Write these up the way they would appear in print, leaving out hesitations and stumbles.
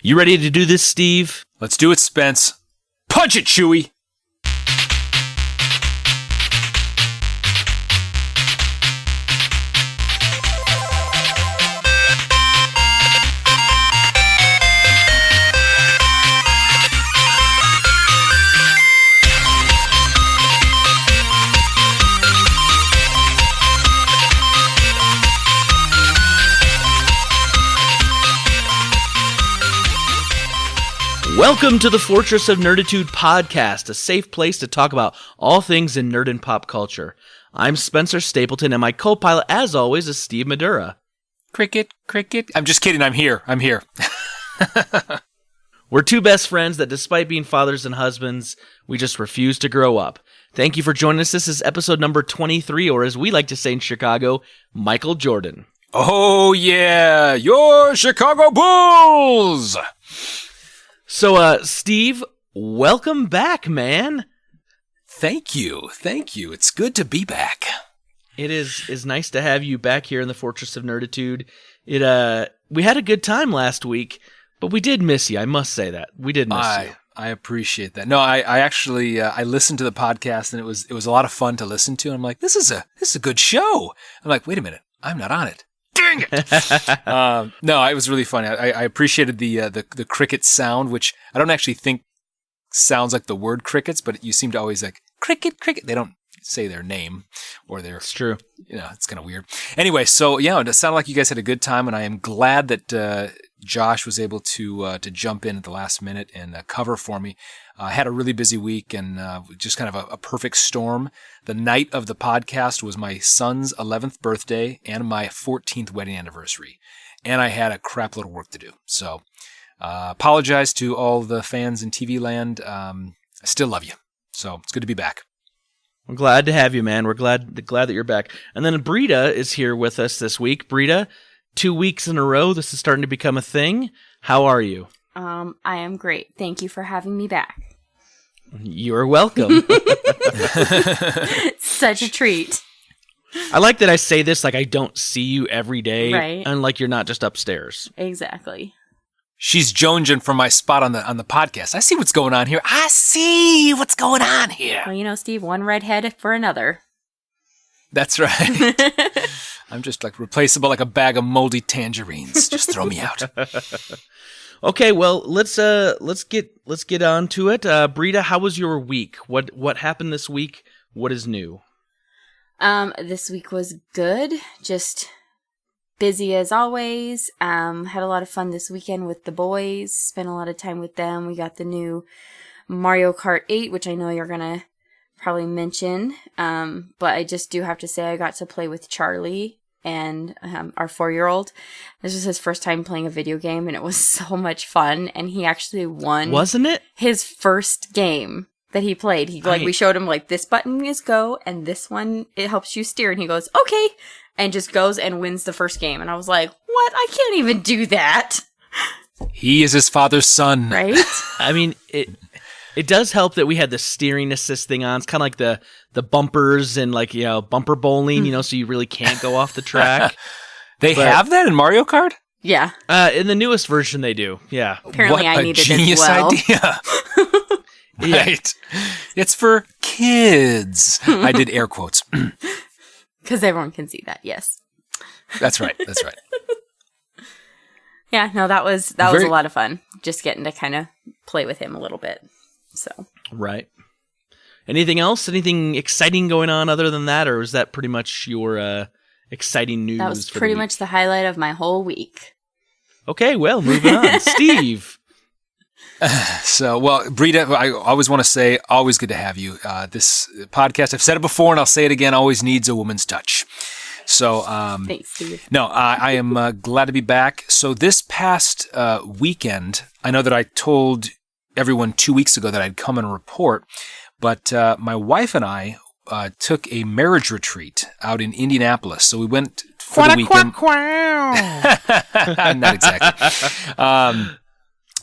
You ready to do this, Steve? Let's do it, Spence. Punch it, Chewie! Welcome to the Fortress of Nerditude podcast, a safe place to talk about all things in nerd and pop culture. I'm Spencer Stapleton, and my co-pilot, as always, is Steve Madura. Cricket. I'm just kidding. I'm here. We're two best friends that, despite being fathers and husbands, we just refuse to grow up. Thank you for joining us. This is episode number 23, or as we like to say in Chicago, Michael Jordan. Oh, yeah. Your Chicago Bulls! So, Steve, welcome back, man. Thank you. It's good to be back. It is nice to have you back here in the Fortress of Nerditude. We had a good time last week, but we did miss you. I must say that. We did miss you. I appreciate that. No, I actually I listened to the podcast, and it was a lot of fun to listen to. And I'm like, this is a good show. I'm like, wait a minute, I'm not on it. Dang it! No, it was really funny. I appreciated the cricket sound, which I don't actually think sounds like the word crickets, but you seem to always like cricket. They don't say their name or their. It's true. It's kind of weird. Anyway, so yeah, it sounded like you guys had a good time, and I am glad that Josh was able to jump in at the last minute and cover for me. I had a really busy week and just kind of a perfect storm. The night of the podcast was my son's 11th birthday and my 14th wedding anniversary. And I had a crap load of work to do. So apologize to all the fans in TV land. I still love you. So it's good to be back. We're glad to have you, man. We're glad that you're back. And then Britta is here with us this week. Britta, 2 weeks in a row, this is starting to become a thing. How are you? I am great. Thank you for having me back. You're welcome. Such a treat. I like that I say this like I don't see you every day, right? And like you're not just upstairs. Exactly. She's jonesing for my spot on the podcast. I see what's going on here. Well, Steve, one redhead for another. That's right. I'm just like replaceable like a bag of moldy tangerines. Just throw me out. Okay, well, let's get on to it. Britta, how was your week? What happened this week? What is new? This week was good. Just busy as always. Had a lot of fun this weekend with the boys. Spent a lot of time with them. We got the new Mario Kart 8, which I know you're gonna probably mention. But I just do have to say I got to play with Charlie and our 4-year-old. This was his first time playing a video game, and it was so much fun. And he actually won. Wasn't it? His first game that he played. We showed him like this button is go, and this one it helps you steer. And he goes, okay, and just goes and wins the first game. And I was like, what? I can't even do that. He is his father's son, right? I mean It does help that we had the steering assist thing on. It's kind of like the bumpers and bumper bowling, so you really can't go off the track. They have that in Mario Kart? Yeah. In the newest version, they do. Yeah. Apparently, I needed it as What well. a genius idea. Right. It's for kids. I did air quotes. Because everyone can see that, yes. That's right. Yeah, no, that was a lot of fun. Just getting to kind of play with him a little bit. So. Right. Anything else? Anything exciting going on other than that, or was that pretty much your exciting news? That was pretty much the highlight of my whole week. Okay, well, moving on. Steve. So, Britta, I always want to say, always good to have you. This podcast, I've said it before and I'll say it again, always needs a woman's touch. So, thanks, Steve. No, I am glad to be back. So this past weekend, I know that I told everyone 2 weeks ago that I'd come and report, but my wife and I took a marriage retreat out in Indianapolis. So we went for the weekend. Not exactly.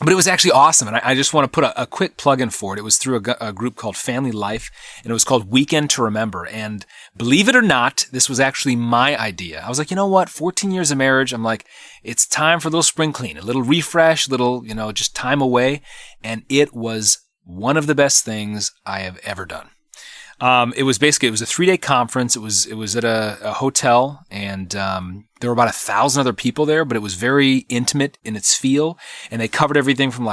But it was actually awesome, and I just want to put a quick plug in for it. It was through a group called Family Life, and it was called Weekend to Remember. And believe it or not, this was actually my idea. I was like, you know what? 14 years of marriage. I'm like, it's time for a little spring clean, a little refresh, little, just time away. And it was one of the best things I have ever done. It was a 3-day conference. It was at a hotel, and there were about 1,000 other people there, but it was very intimate in its feel. And they covered everything from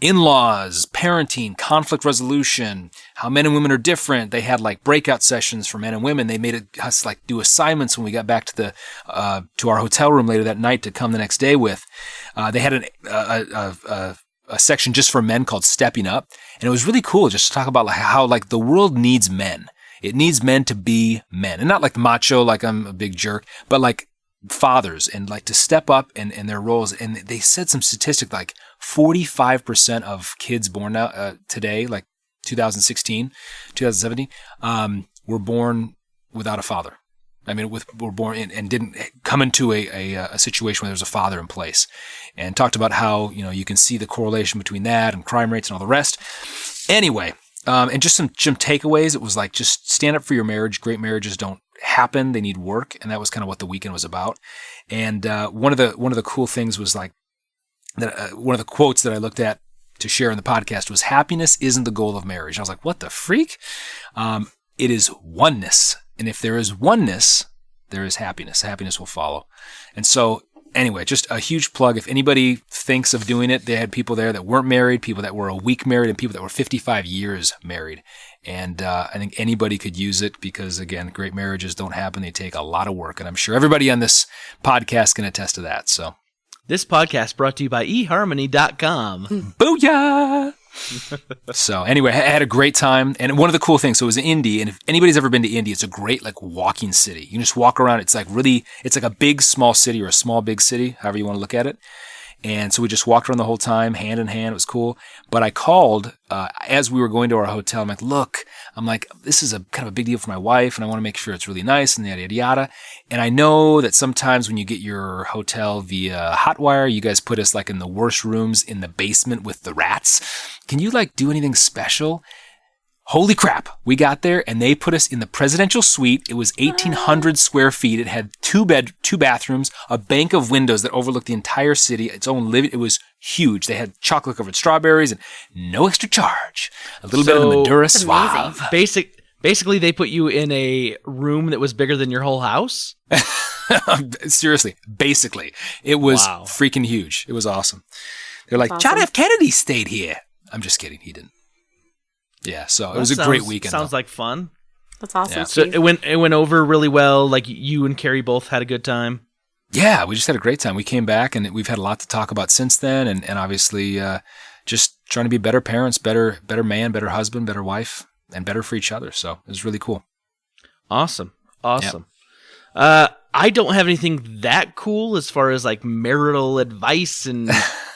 in-laws, parenting, conflict resolution, how men and women are different. They had breakout sessions for men and women. They made us do assignments when we got back to our hotel room later that night to come the next day with. They had a section just for men called Stepping Up. And it was really cool just to talk about how the world needs men. It needs men to be men. And not macho, I'm a big jerk, but fathers and to step up in their roles. And they said some statistic 45% of kids born now today, 2016, 2017, were born without a father. I mean, were born in, and didn't come into a situation where there's a father in place, and talked about how, you can see the correlation between that and crime rates and all the rest. Anyway, and just some takeaways. It was just stand up for your marriage. Great marriages don't happen. They need work. And that was kind of what the weekend was about. And, one of the cool things was that, one of the quotes that I looked at to share in the podcast was, happiness isn't the goal of marriage. And I was like, what the freak? It is oneness. And if there is oneness, there is happiness. Happiness will follow. And so anyway, just a huge plug. If anybody thinks of doing it, they had people there that weren't married, people that were a week married, and people that were 55 years married. And I think anybody could use it because, again, great marriages don't happen. They take a lot of work. And I'm sure everybody on this podcast can attest to that. So this podcast brought to you by eharmony.com. Booyah! So anyway, I had a great time. And one of the cool things, so it was in Indy, and if anybody's ever been to Indy, it's a great walking city. You can just walk around. It's it's a big small city, or a small big city, however you want to look at it. And so we just walked around the whole time, hand in hand. It was cool. But I called as we were going to our hotel. I'm like, look, this is a kind of a big deal for my wife, and I want to make sure it's really nice, and yada, yada, yada. And I know that sometimes when you get your hotel via Hotwire, you guys put us in the worst rooms in the basement with the rats. Can you do anything special? Holy crap. We got there and they put us in the presidential suite. It was 1,800 square feet. It had two bathrooms, a bank of windows that overlooked the entire city, its own living. It was huge. They had chocolate covered strawberries and no extra charge. A little bit of the Madura Suave. Basically, they put you in a room that was bigger than your whole house? Seriously, basically. It was freaking huge. It was awesome. They're like, John F. Kennedy stayed here. I'm just kidding. He didn't. Yeah, so it was a great weekend. Sounds like fun. That's awesome. Yeah. So it went over really well. You and Carrie both had a good time. Yeah, we just had a great time. We came back and we've had a lot to talk about since then, and obviously just trying to be better parents, better man, better husband, better wife, and better for each other. So it was really cool. Awesome. Yep. I don't have anything that cool as far as marital advice and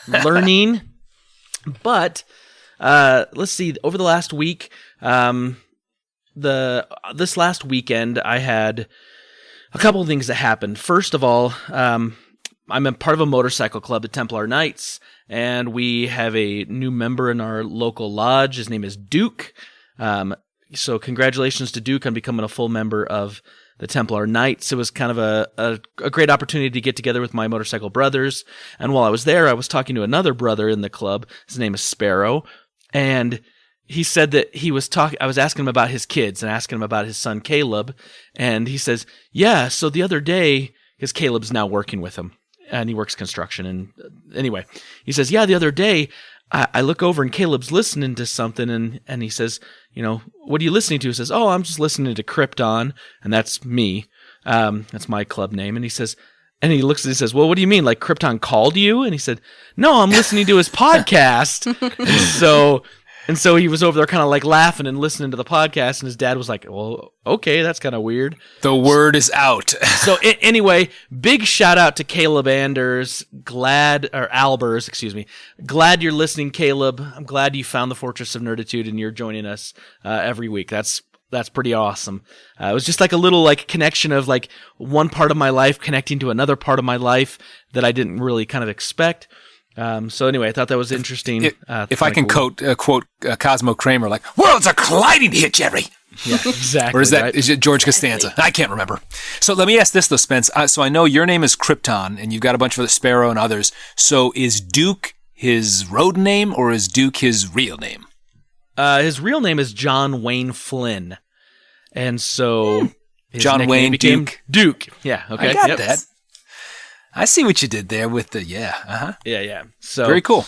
learning, but let's see. Over the last week, this last weekend, I had a couple of things that happened. First of all, I'm a part of a motorcycle club, the Templar Knights, and we have a new member in our local lodge. His name is Duke. So congratulations to Duke on becoming a full member of the Templar Knights. It was kind of a great opportunity to get together with my motorcycle brothers. And while I was there, I was talking to another brother in the club. His name is Sparrow. And he said that I was asking him about his kids and asking him about his son, Caleb. And he says, yeah, so the other day, because Caleb's now working with him and he works construction. And anyway, he says, yeah, the other day I look over and Caleb's listening to something and he says, what are you listening to? He says, oh, I'm just listening to Krypton. And that's me. That's my club name. And he says, and he looks and he says, well, what do you mean? Krypton called you? And he said, no, I'm listening to his podcast. And so he was over there kind of laughing and listening to the podcast. And his dad was like, well, okay, that's kind of weird. The word is out. So anyway, big shout out to Caleb Albers. Glad you're listening, Caleb. I'm glad you found the Fortress of Nerditude and you're joining us every week. That's pretty awesome. It was just a little connection of one part of my life connecting to another part of my life that I didn't really kind of expect. So anyway, I thought that was interesting. If I can quote Cosmo Kramer, like, worlds are colliding here, Jerry. Yeah, exactly. Or is that right? is it George Costanza? I can't remember. So let me ask this though, Spence. So I know your name is Krypton, and you've got a bunch of other Sparrow and others. So is Duke his road name, or is Duke his real name? His real name is John Wayne Flynn, and so his John nickname Wayne became Duke. Duke. Yeah, okay, I got that. I see what you did there with the yeah. So very cool.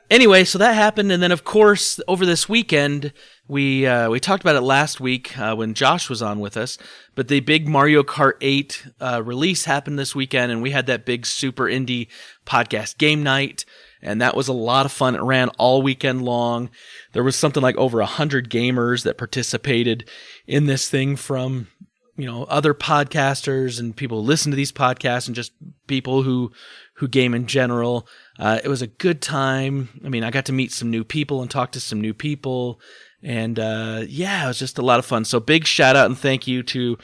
Anyway, so that happened, and then of course over this weekend we talked about it last week when Josh was on with us. But the big Mario Kart 8 release happened this weekend, and we had that big Super Indie podcast game night, and that was a lot of fun. It ran all weekend long. There was something like over 100 gamers that participated in this thing from other podcasters and people who listen to these podcasts and just people who game in general. It was a good time. I mean, I got to meet some new people and talk to some new people. And it was just a lot of fun. So big shout out and thank you to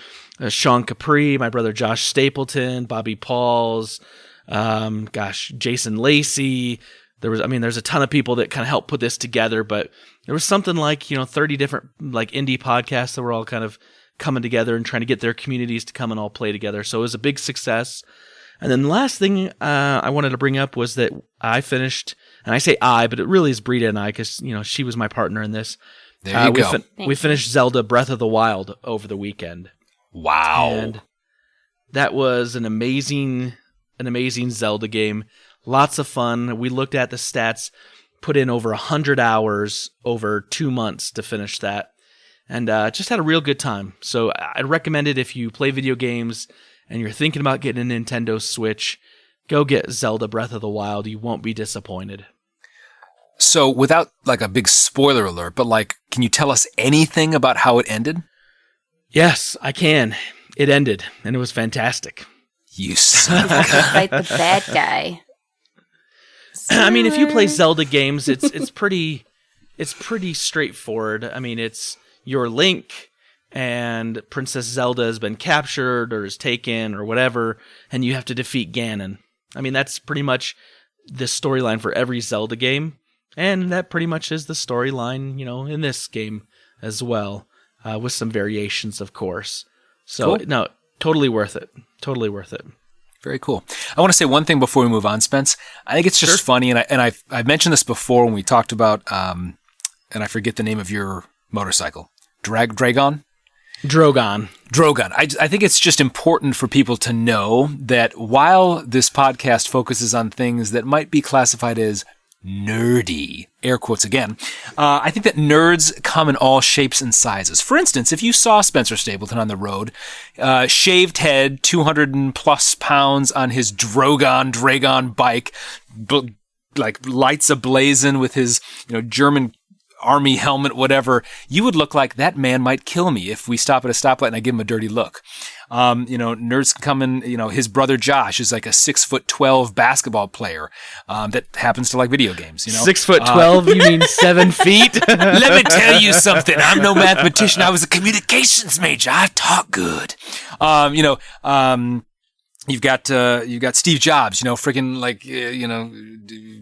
Sean Capri, my brother Josh Stapleton, Bobby Pauls, Jason Lacey. There's a ton of people that kind of helped put this together, but there was something like, 30 different like indie podcasts that were all kind of coming together and trying to get their communities to come and all play together. So it was a big success. And then the last thing I wanted to bring up was that I finished, and I say I, but it really is Britta and I, because she was my partner in this. There you go. We finished Zelda Breath of the Wild over the weekend. Wow. And that was an amazing Zelda game. Lots of fun. We looked at the stats, put in over 100 hours over 2 months to finish that. And just had a real good time. So I'd recommend it if you play video games and you're thinking about getting a Nintendo Switch. Go get Zelda Breath of the Wild. You won't be disappointed. So without like a big spoiler alert, but like, can you tell us anything about how it ended? Yes, I can. It ended, and it was fantastic. You son of a gun. Fight the bad guy. I mean, if you play Zelda games, it's pretty straightforward. I mean, it's your Link and Princess Zelda has been captured or is taken or whatever, and you have to defeat Ganon. I mean, that's pretty much the storyline for every Zelda game, and that pretty much is the storyline, in this game as well, with some variations, of course. So, cool. No, totally worth it. Totally worth it. Very cool. I want to say one thing before we move on, Spence. I think it's just funny, and I've mentioned this before when we talked about, and I forget the name of your motorcycle. Drogon. I think it's just important for people to know that while this podcast focuses on things that might be classified as nerdy, air quotes again, I think that nerds come in all shapes and sizes. For instance, if you saw Spencer Stapleton on the road, shaved head, 200+ pounds on his Dragon bike, like lights ablazing with his German army helmet, whatever, you would look like that man might kill me if we stop at a stoplight and I give him a dirty look. Nerds come in, his brother Josh is like a 6'12" basketball player that happens to like video games. 6'12", you mean 7 feet? Let me tell you something. I'm no mathematician. I was a communications major. I talk good. You've got Steve Jobs, freaking like,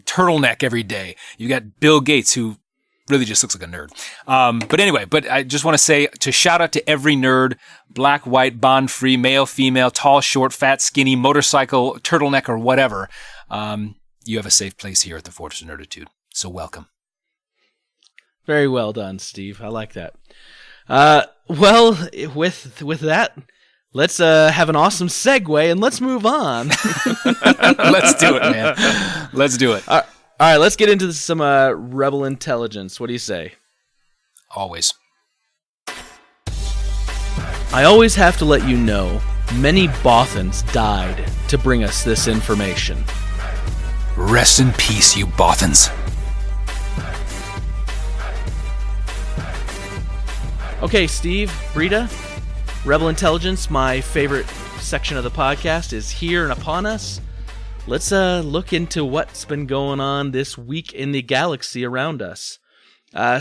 turtleneck every day. You got Bill Gates, who really just looks like a nerd. But I just want to say to shout out to every nerd, black, white, bond free, male, female, tall, short, fat, skinny, motorcycle, turtleneck, or whatever. You have a safe place here at the Fortress of Nerditude. So welcome. Very well done, Steve. I like that. Well, with that, let's have an awesome segue and let's move on. Let's do it, man. Let's do it. All right, let's get into some Rebel Intelligence. What do you say? Always. I always have to let you know, many Bothans died to bring us this information. Rest in peace, you Bothans. Okay, Steve, Britta, Rebel Intelligence, my favorite section of the podcast, is here and upon us. Let's look into what's been going on this week in the galaxy around us.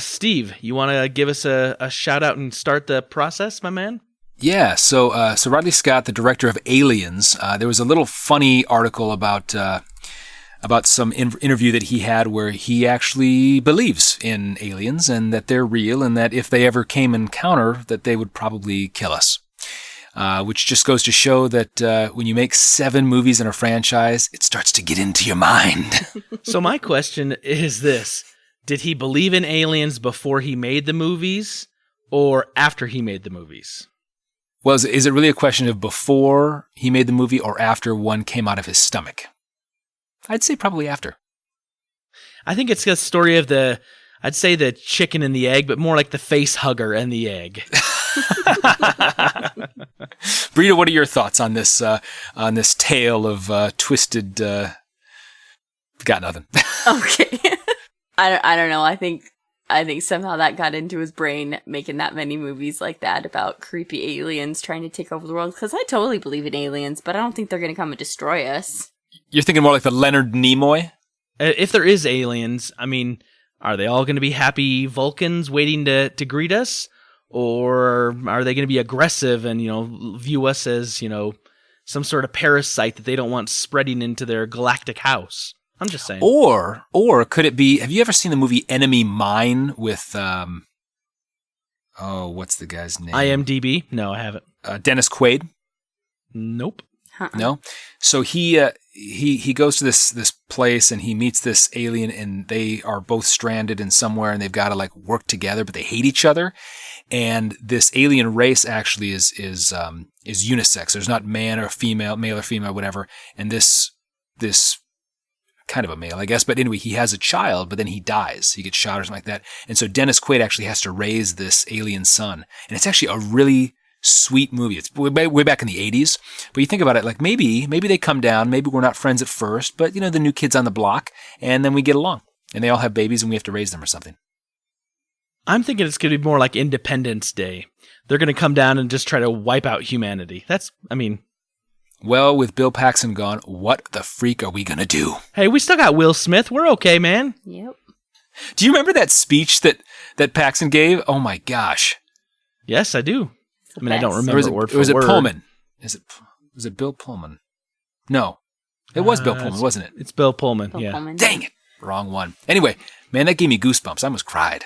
Steve, you want to give us a shout out and start the process, my man? Yeah, so Ridley Scott, the director of Aliens, there was a little funny article about about some interview that he had where he actually believes in aliens and that they're real and that if they ever came encounter, that they would probably kill us. Which just goes to show that when you make 7 movies in a franchise, it starts to get into your mind. So my question is this. Did he believe in aliens before he made the movies or after he made the movies? Well, is it really a question of before he made the movie or after one came out of his stomach? I'd say probably after. I think it's a story of I'd say the chicken and the egg, but more like the face hugger and the egg. Britta, what are your thoughts on this tale of twisted? Got nothing. Okay. I don't know. I think somehow that got into his brain, making that many movies like that about creepy aliens trying to take over the world. Because I totally believe in aliens, but I don't think they're going to come and destroy us. You're thinking more like the Leonard Nimoy? If there is aliens, I mean, are they all going to be happy Vulcans waiting to greet us? Or are they going to be aggressive and, view us as, some sort of parasite that they don't want spreading into their galactic house? I'm just saying. Or could it be, have you ever seen the movie Enemy Mine with, what's the guy's name? IMDb? No, I haven't. Dennis Quaid? Nope. No? So he goes to this place and he meets this alien and they are both stranded in somewhere and they've got to work together, but they hate each other. And this alien race actually is unisex. There's not male or female, whatever. And this kind of a male, I guess. But anyway, he has a child, but then he dies. He gets shot or something like that. And so Dennis Quaid actually has to raise this alien son. And it's actually a really sweet movie. It's way back in the 80s. But you think about it, maybe they come down. Maybe we're not friends at first, but the new kids on the block. And then we get along. And they all have babies and we have to raise them or something. I'm thinking it's going to be more like Independence Day. They're going to come down and just try to wipe out humanity. Well, with Bill Paxton gone, what the freak are we going to do? Hey, we still got Will Smith. We're okay, man. Yep. Do you remember that speech that Paxton gave? Oh my gosh. Yes, I do. I don't remember word for word. Was it Pullman? Was it Bill Pullman? No. It was Bill Pullman, wasn't it? It's Bill Pullman, Bill yeah. Pullman. Dang it. Wrong one. Anyway, man, that gave me goosebumps. I almost cried.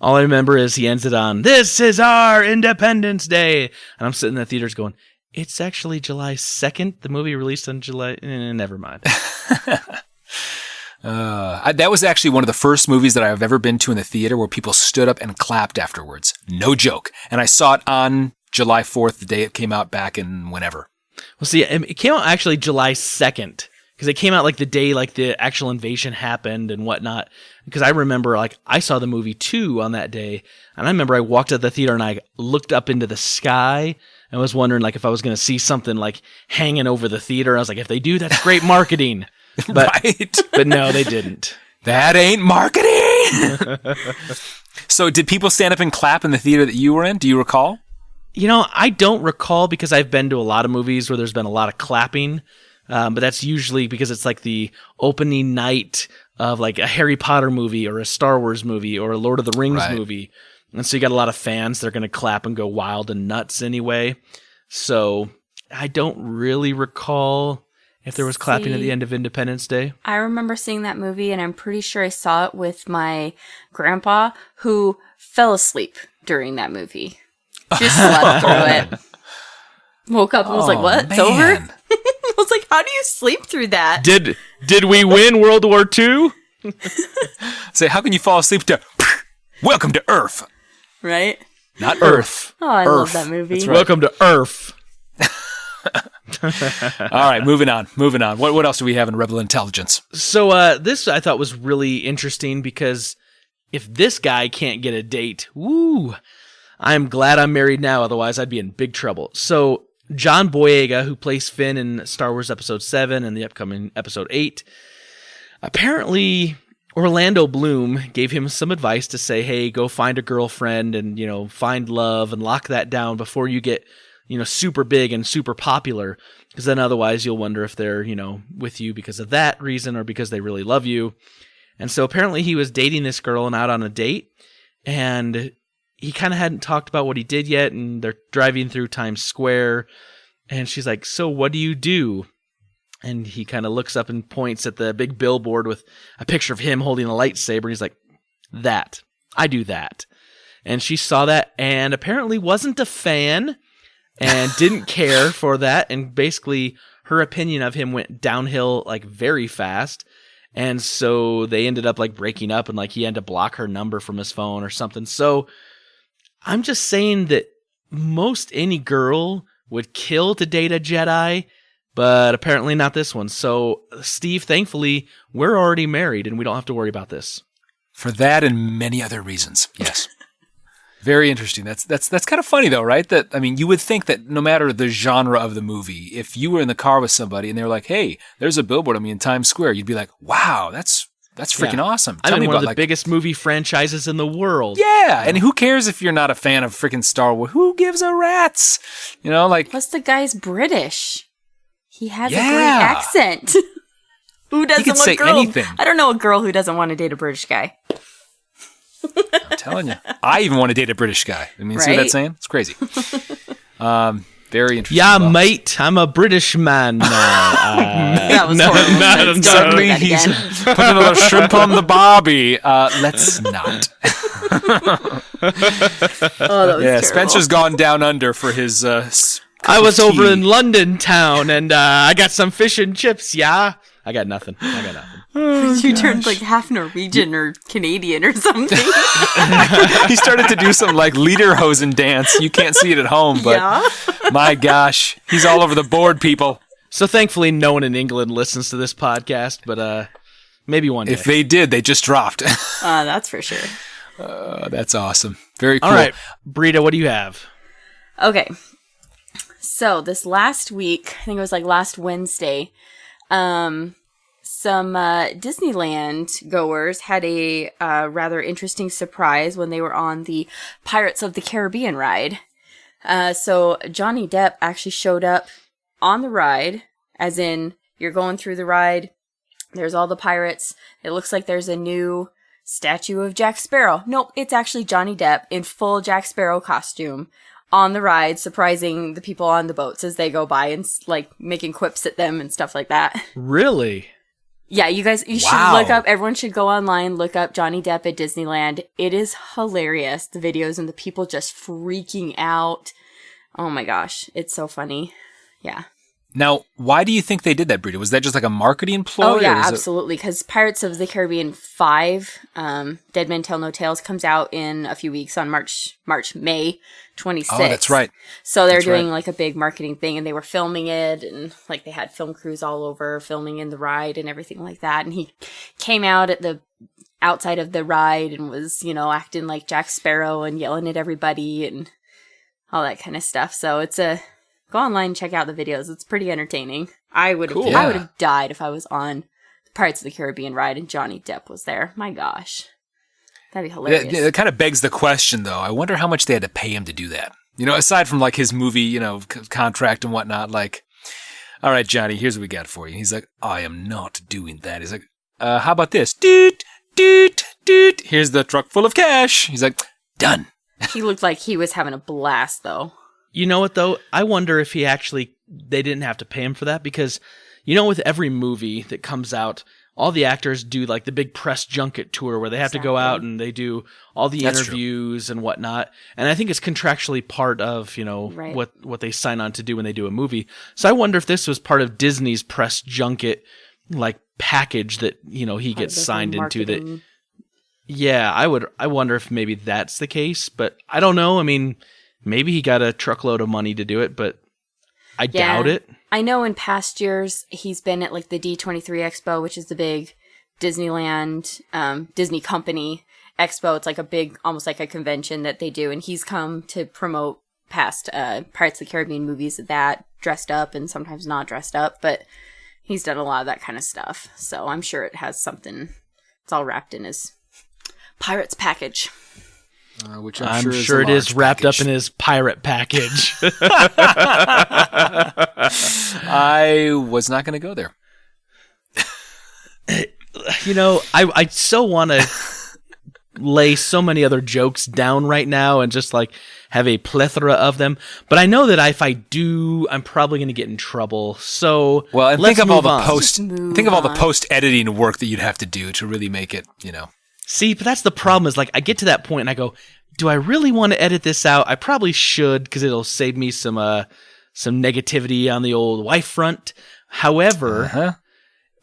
All I remember is he ends it on, "This is our Independence Day." And I'm sitting in the theaters going, it's actually July 2nd. The movie released on July... never mind. That was actually one of the first movies that I've ever been to in the theater where people stood up and clapped afterwards. No joke. And I saw it on July 4th, the day it came out back in whenever. Well, see, it came out actually July 2nd. Because it came out the day the actual invasion happened and whatnot. Because I remember I saw the movie too on that day. And I remember I walked out the theater and I looked up into the sky and was wondering if I was going to see something hanging over the theater. I was like, if they do, that's great marketing. But, right. But no, they didn't. That ain't marketing! So did people stand up and clap in the theater that you were in? Do you recall? I don't recall because I've been to a lot of movies where there's been a lot of clapping. But that's usually because it's the opening night of a Harry Potter movie or a Star Wars movie or a Lord of the Rings movie. And so you got a lot of fans that are going to clap and go wild and nuts anyway. So I don't really recall if there was clapping at the end of Independence Day. I remember seeing that movie and I'm pretty sure I saw it with my grandpa who fell asleep during that movie. Just slept through it. Woke up and was like, what? It's over? I was like, how do you sleep through that? Did we win World War II? Say, how can you fall asleep to Welcome to Earth? Right? Not Earth. Oh, I Earth. love that movie. Right. Welcome to Earth. All right, moving on. What else do we have in Rebel Intelligence? So this I thought was really interesting because if this guy can't get a date, woo, I'm glad I'm married now. Otherwise, I'd be in big trouble. So John Boyega, who plays Finn in Star Wars Episode 7 and the upcoming Episode 8, apparently Orlando Bloom gave him some advice to say, hey, go find a girlfriend and, find love and lock that down before you get, super big and super popular. Because then otherwise you'll wonder if they're, with you because of that reason or because they really love you. And so apparently he was dating this girl and out on a date. And he kind of hadn't talked about what he did yet, and they're driving through Times Square, and she's like, so what do you do? And he kind of looks up and points at the big billboard with a picture of him holding a lightsaber. He's like, that. I do that. And she saw that and apparently wasn't a fan and didn't care for that. And basically her opinion of him went downhill like very fast. And so they ended up like breaking up and like he had to block her number from his phone or something. So I'm just saying that most any girl would kill to date a Jedi, but apparently not this one. So Steve, thankfully, we're already married and we don't have to worry about this. For that and many other reasons. Yes. Very interesting. That's kind of funny though, right? That, I mean, you would think that no matter the genre of the movie, if you were in the car with somebody and they were like, hey, there's a billboard of me in Times Square, you'd be like, wow, that's freaking awesome. Tell me about one of the biggest movie franchises in the world. Yeah, and who cares if you're not a fan of freaking Star Wars? Who gives a rat's? You know, like... Plus the guy's British. He has a great accent. Who doesn't want say anything. I don't know a girl who doesn't want to date a British guy. I'm telling you. I even want to date a British guy. I mean, see what that's saying? It's crazy. Very interesting. Yeah, mate, I'm a British man now. That was horrible. Suddenly he's putting a little shrimp on the barbie. Let's not. That was terrible. Spencer's gone down under for his... I was over in London town, and I got some fish and chips, yeah? I got nothing. You turned like half Norwegian or Canadian or something. He started to do some like lederhosen dance. You can't see it at home, but my gosh, he's all over the board, people. So thankfully no one in England listens to this podcast, but maybe one day. If they did, they just dropped. That's for sure. That's awesome. Very cool. All right, Britta, what do you have? Okay. So this last week, I think it was like last Wednesday, some Disneyland goers had a rather interesting surprise when they were on the Pirates of the Caribbean ride. So Johnny Depp actually showed up on the ride, as in you're going through the ride, there's all the pirates, it looks like there's a new statue of Jack Sparrow. Nope, it's actually Johnny Depp in full Jack Sparrow costume on the ride, surprising the people on the boats as they go by and like making quips at them and stuff like that. Really? Yeah, you guys, you should look up, everyone should go online, look up Johnny Depp at Disneyland. It is hilarious, the videos and the people just freaking out. Oh my gosh, it's so funny. Yeah. Now, why do you think they did that, Britta? Was that just like a marketing ploy? Oh yeah, absolutely, because Pirates of the Caribbean 5, Dead Men Tell No Tales, comes out in a few weeks on May 26th. Oh, that's right. So they're doing like a big marketing thing, and they were filming it, and like they had film crews all over filming in the ride and everything like that. And he came out at the outside of the ride and was, you know, acting like Jack Sparrow and yelling at everybody and all that kind of stuff. So it's go online and check out the videos. It's pretty entertaining. I would have died if I was on Pirates of the Caribbean ride and Johnny Depp was there. My gosh. That'd be hilarious. It kind of begs the question, though. I wonder how much they had to pay him to do that. You know, aside from like his movie, you know, contract and whatnot, like, all right, Johnny, here's what we got for you. He's like, I am not doing that. He's like, how about this? Doot, doot, doot. Here's the truck full of cash. He's like, done. He looked like he was having a blast, though. You know what, though? I wonder if they didn't have to pay him for that because, you know, with every movie that comes out, all the actors do like the big press junket tour where they have to go out and they do all the interviews and whatnot. And I think it's contractually part of, you know, what they sign on to do when they do a movie. So I wonder if this was part of Disney's press junket, like package that, you know, he gets signed into that. Yeah, I wonder if maybe that's the case, but I don't know. I mean, maybe he got a truckload of money to do it, but I doubt it. I know in past years he's been at like the D23 Expo, which is the big Disneyland, Disney company expo. It's like a big, almost like a convention that they do. And he's come to promote past Pirates of the Caribbean movies at that, dressed up and sometimes not dressed up. But he's done a lot of that kind of stuff. So I'm sure it has something, it's all wrapped in his Pirates package. Which I'm sure it is wrapped up in his pirate package. I was not going to go there. You know, I so want to lay so many other jokes down right now and just like have a plethora of them. But I know that if I do, I'm probably going to get in trouble. So well, and let's think of all move the on. think of all the post editing work that you'd have to do to really make it, See, but that's the problem is like I get to that point and I go, do I really want to edit this out? I probably should because it'll save me some negativity on the old wife front. However,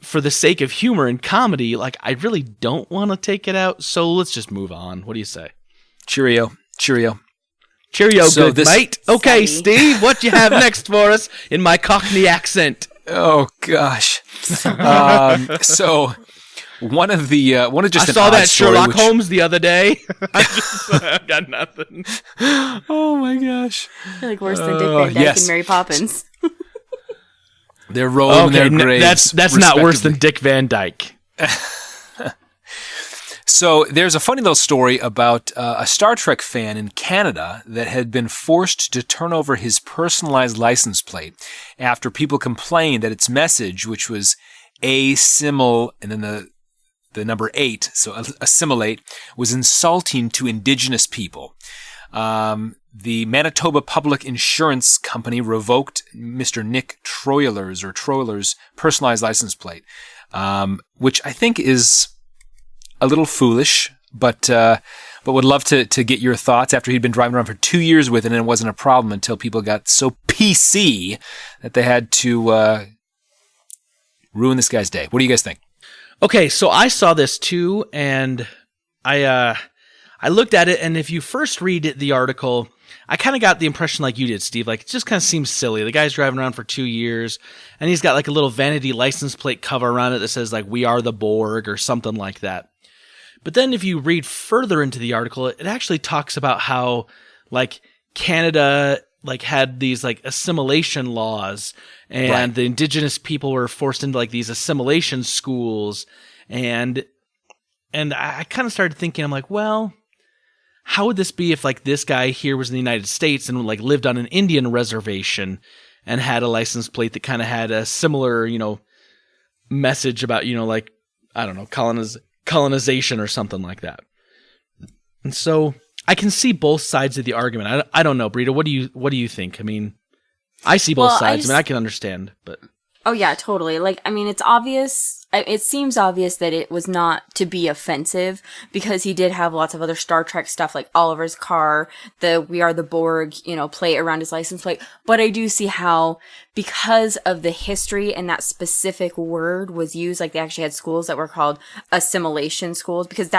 for the sake of humor and comedy, like I really don't want to take it out. So let's just move on. What do you say? Cheerio. Cheerio, So good mate. Okay, Steve, what do you have next for us in my Cockney accent? Oh gosh. So one of just I an saw odd that story, Sherlock Holmes the other day. I've got nothing. Oh my gosh. I feel like worse than Dick Van Dyke and Mary Poppins. They're rolling their graves. That's not worse than Dick Van Dyke. So there's a funny little story about a Star Trek fan in Canada that had been forced to turn over his personalized license plate after people complained that its message, which was assimil, and then the number 8, so assimilate, was insulting to Indigenous people. The Manitoba Public Insurance Company revoked Mr. Nick Troyler's personalized license plate, which I think is a little foolish, but would love to get your thoughts after he'd been driving around for 2 years with it, and it wasn't a problem until people got so PC that they had to ruin this guy's day. What do you guys think? Okay, so I saw this too, and I looked at it, and if you first read the article, I kind of got the impression like you did, Steve. Like, it just kind of seems silly. The guy's driving around for 2 years, and he's got like a little vanity license plate cover around it that says like, "We are the Borg" or something like that. But then if you read further into the article, it actually talks about how like Canada like had these like assimilation laws, and the Indigenous people were forced into like these assimilation schools, and I kind of started thinking, I'm like, well, how would this be if like this guy here was in the United States and like lived on an Indian reservation and had a license plate that kind of had a similar, message about, like, I don't know, colonization or something like that. And so I can see both sides of the argument. I don't know, Britta, what do you think? I mean, I see both sides. I can understand, but oh yeah, totally. Like, I mean, it's obvious. It seems obvious that it was not to be offensive because he did have lots of other Star Trek stuff, like Oliver's car, the "We Are the Borg," plate around his license plate. But I do see how, because of the history and that specific word was used, like they actually had schools that were called assimilation schools because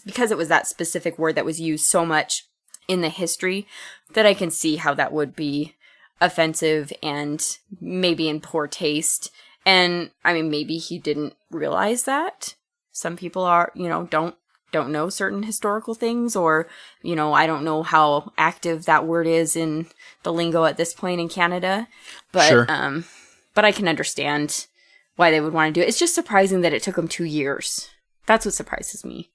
because it was that specific word that was used so much in the history, that I can see how that would be offensive and maybe in poor taste. And I mean, maybe he didn't realize that. Some people are, don't know certain historical things, or, I don't know how active that word is in the lingo at this point in Canada. But, sure. But I can understand why they would want to do it. It's just surprising that it took them 2 years. That's what surprises me.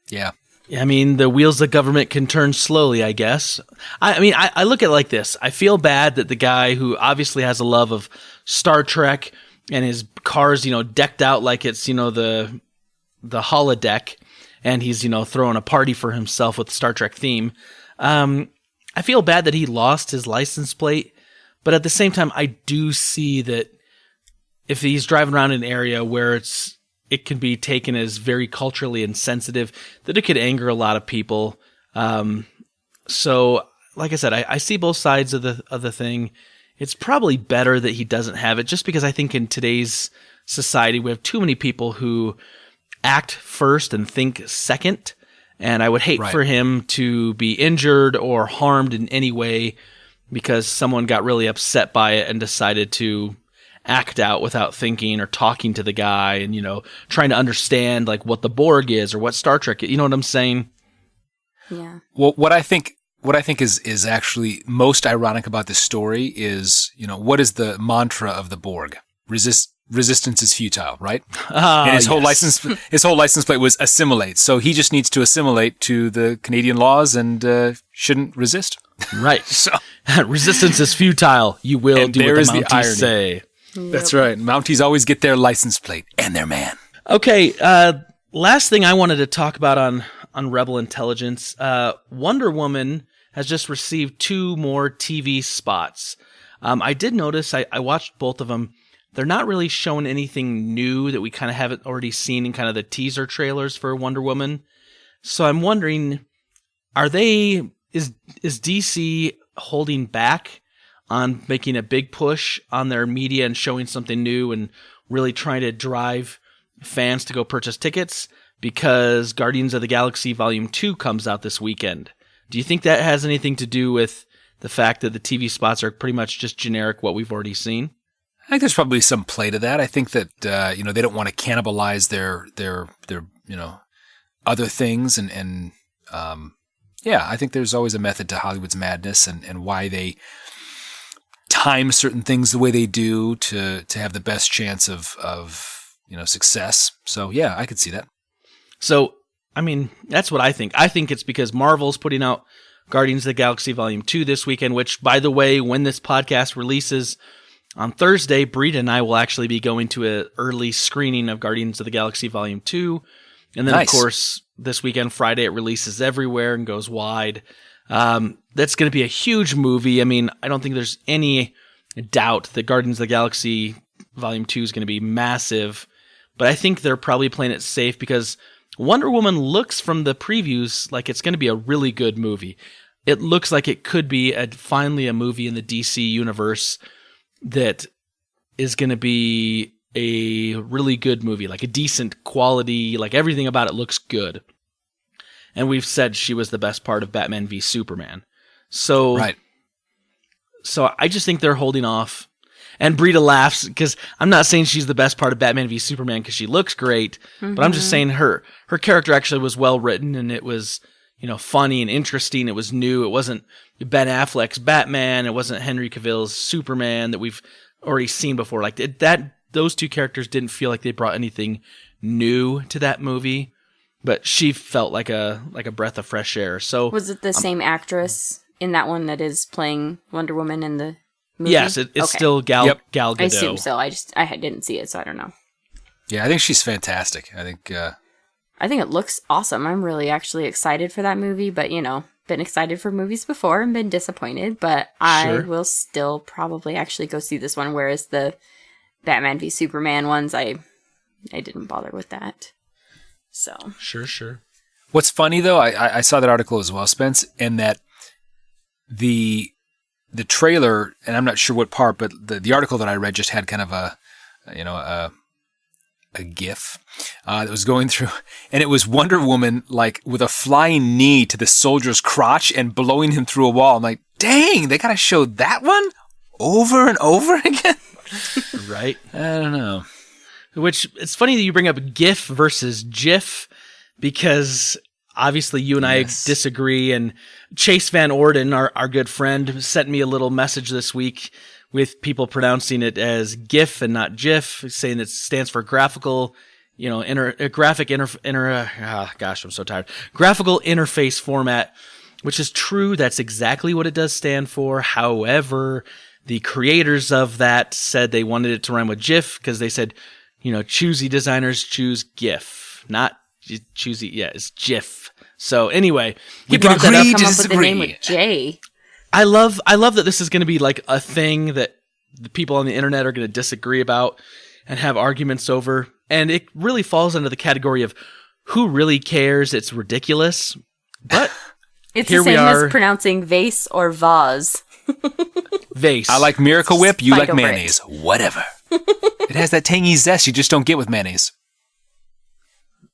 Yeah. I mean, the wheels of government can turn slowly, I guess. I look at it like this. I feel bad that the guy who obviously has a love of Star Trek and his car's, decked out like it's, the holodeck, and he's, throwing a party for himself with the Star Trek theme. I feel bad that he lost his license plate, but at the same time, I do see that if he's driving around an area where it can be taken as very culturally insensitive, that it could anger a lot of people. So, like I said, I see both sides of the thing. It's probably better that he doesn't have it, just because I think in today's society we have too many people who act first and think second. And I would hate for him to be injured or harmed in any way because someone got really upset by it and decided to act out without thinking or talking to the guy and, trying to understand like what the Borg is or what Star Trek is. You know what I'm saying? Yeah. Well, what I think is actually most ironic about this story is, what is the mantra of the Borg? Resistance is futile, right? And his whole license plate was assimilate. So he just needs to assimilate to the Canadian laws and shouldn't resist. Right. So resistance is futile. You will do what the Mounties say. Yep. That's right. Mounties always get their license plate and their man. Okay, last thing I wanted to talk about on Rebel Intelligence, Wonder Woman has just received 2 more TV spots. I did notice, I watched both of them. They're not really showing anything new that we kind of haven't already seen in kind of the teaser trailers for Wonder Woman. So I'm wondering, is DC holding back on making a big push on their media and showing something new and really trying to drive fans to go purchase tickets because Guardians of the Galaxy Volume 2 comes out this weekend? Do you think that has anything to do with the fact that the TV spots are pretty much just generic what we've already seen? I think there's probably some play to that. I think that they don't want to cannibalize their other things, and I think there's always a method to Hollywood's madness and why they time certain things the way they do to have the best chance of success. So yeah, I could see that. So I mean, that's what I think. I think it's because Marvel's putting out Guardians of the Galaxy Volume 2 this weekend, which, by the way, when this podcast releases on Thursday, Britta and I will actually be going to an early screening of Guardians of the Galaxy Volume 2. And then, Nice. Of course, this weekend, Friday, it releases everywhere and goes wide. That's going to be a huge movie. I mean, I don't think there's any doubt that Guardians of the Galaxy Volume 2 is going to be massive. But I think they're probably playing it safe because Wonder Woman looks from the previews like it's going to be a really good movie. It looks like it could be finally a movie in the DC universe that is going to be a really good movie, like a decent quality, like everything about it looks good. And we've said she was the best part of Batman v Superman. So, Right. So I just think they're holding off. And Britta laughs because I'm not saying she's the best part of Batman v Superman because she looks great, but I'm just saying her character actually was well written and it was, funny and interesting. It was new. It wasn't Ben Affleck's Batman. It wasn't Henry Cavill's Superman that we've already seen before. Like those 2 characters didn't feel like they brought anything new to that movie, but she felt like a breath of fresh air. So Was it the same actress in that one that is playing Wonder Woman in the movie? yes, it's Okay. still Gal Gadot. I assume so. I didn't see it, so I don't know. Yeah, I think she's fantastic. I think it looks awesome. I'm really actually excited for that movie, but been excited for movies before and been disappointed, but I Sure. will still probably actually go see this one, whereas the Batman v Superman ones, I didn't bother with that. So. Sure. what's funny though, I saw that article as well, Spence, and that the trailer, and I'm not sure what part, but the article that I read just had kind of a GIF that was going through, and it was Wonder Woman like with a flying knee to the soldier's crotch and blowing him through a wall. I'm like, dang, they gotta show that one over and over again. Right? I don't know. Which, it's funny that you bring up GIF versus GIF, because obviously you and Yes. I disagree, and Chase Van Orden, our good friend, sent me a little message this week with people pronouncing it as GIF and not GIF, saying it stands for graphical, graphic I'm so tired. Graphical interface format, which is true. That's exactly what it does stand for. However, the creators of that said they wanted it to rhyme with GIF because they said, choosy designers choose GIF, not choosy. Yeah, it's GIF. So anyway, he We can brought that up. agree Come to up with the name disagree. with J. I love that this is going to be like a thing that the people on the internet are going to disagree about and have arguments over. And it really falls under the category of who really cares? It's ridiculous. But It's Here the we same are. as pronouncing vase or vase. vase. I like Miracle Whip, you Fight like over it. mayonnaise. Whatever. It has that tangy zest you just don't get with mayonnaise.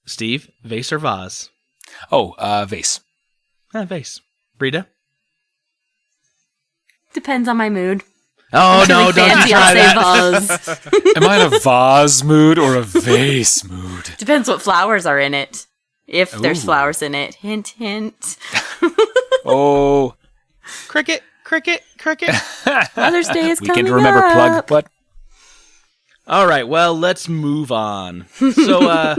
Steve, vase or vase? Oh, vase. Vase. Britta? Depends on my mood. Oh, Really no, don't fancy, you try I'll that. say vase. Am I in a vase mood or a vase mood? Depends what flowers are in it. If there's Ooh. flowers in it. Hint, hint. Oh, Cricket. Mother's Day is weekend coming to remember up. plug. What? All right, well, let's move on. So,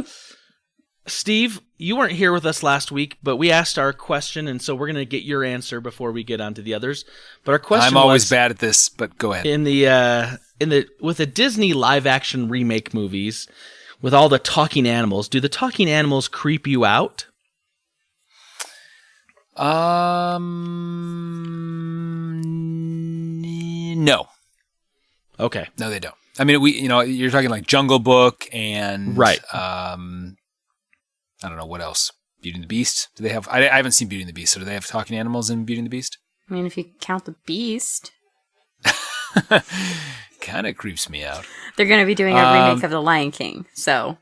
Steve, you weren't here with us last week, but we asked our question, and so we're going to get your answer before we get on to the others. But our question I'm always was, bad at this, but go ahead. with the Disney live action remake movies, with all the talking animals, do the talking animals creep you out? No. Okay. No, they don't. I mean, you're talking like Jungle Book and right. I don't know what else. Beauty and the Beast. Do they have? I haven't seen Beauty and the Beast. So do they have talking animals in Beauty and the Beast? I mean, if you count the Beast, kind of creeps me out. They're going to be doing a remake of The Lion King. So,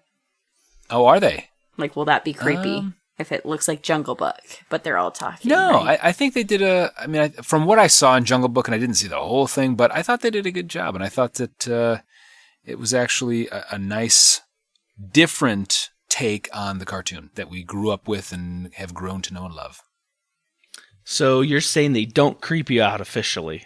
oh, are they? Like, will that be creepy if it looks like Jungle Book, but they're all talking? No, right? I think they did from what I saw in Jungle Book, and I didn't see the whole thing, but I thought they did a good job, and I thought that it was actually a nice, different take on the cartoon that we grew up with and have grown to know and love. So you're saying they don't creep you out officially?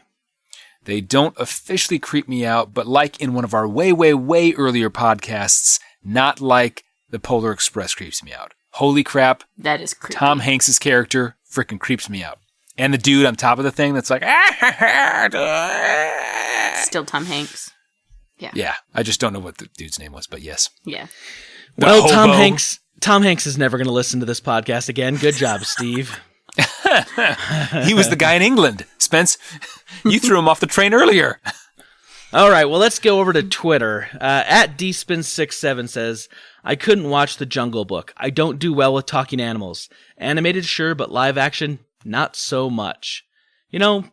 They don't officially creep me out, but like in one of our way, way, way earlier podcasts, not like the Polar Express creeps me out. Holy crap. That is creepy. Tom Hanks' character freaking creeps me out. And the dude on top of the thing that's like, still Tom Hanks. Yeah. Yeah. I just don't know what the dude's name was, but yes. Yeah. Well, Tom Hanks is never going to listen to this podcast again. Good job, Steve. He was the guy in England. Spence, you threw him off the train earlier. All right, well, let's go over to Twitter. At dspin67 says, I couldn't watch The Jungle Book. I don't do well with talking animals. Animated, sure, but live action, not so much. You know,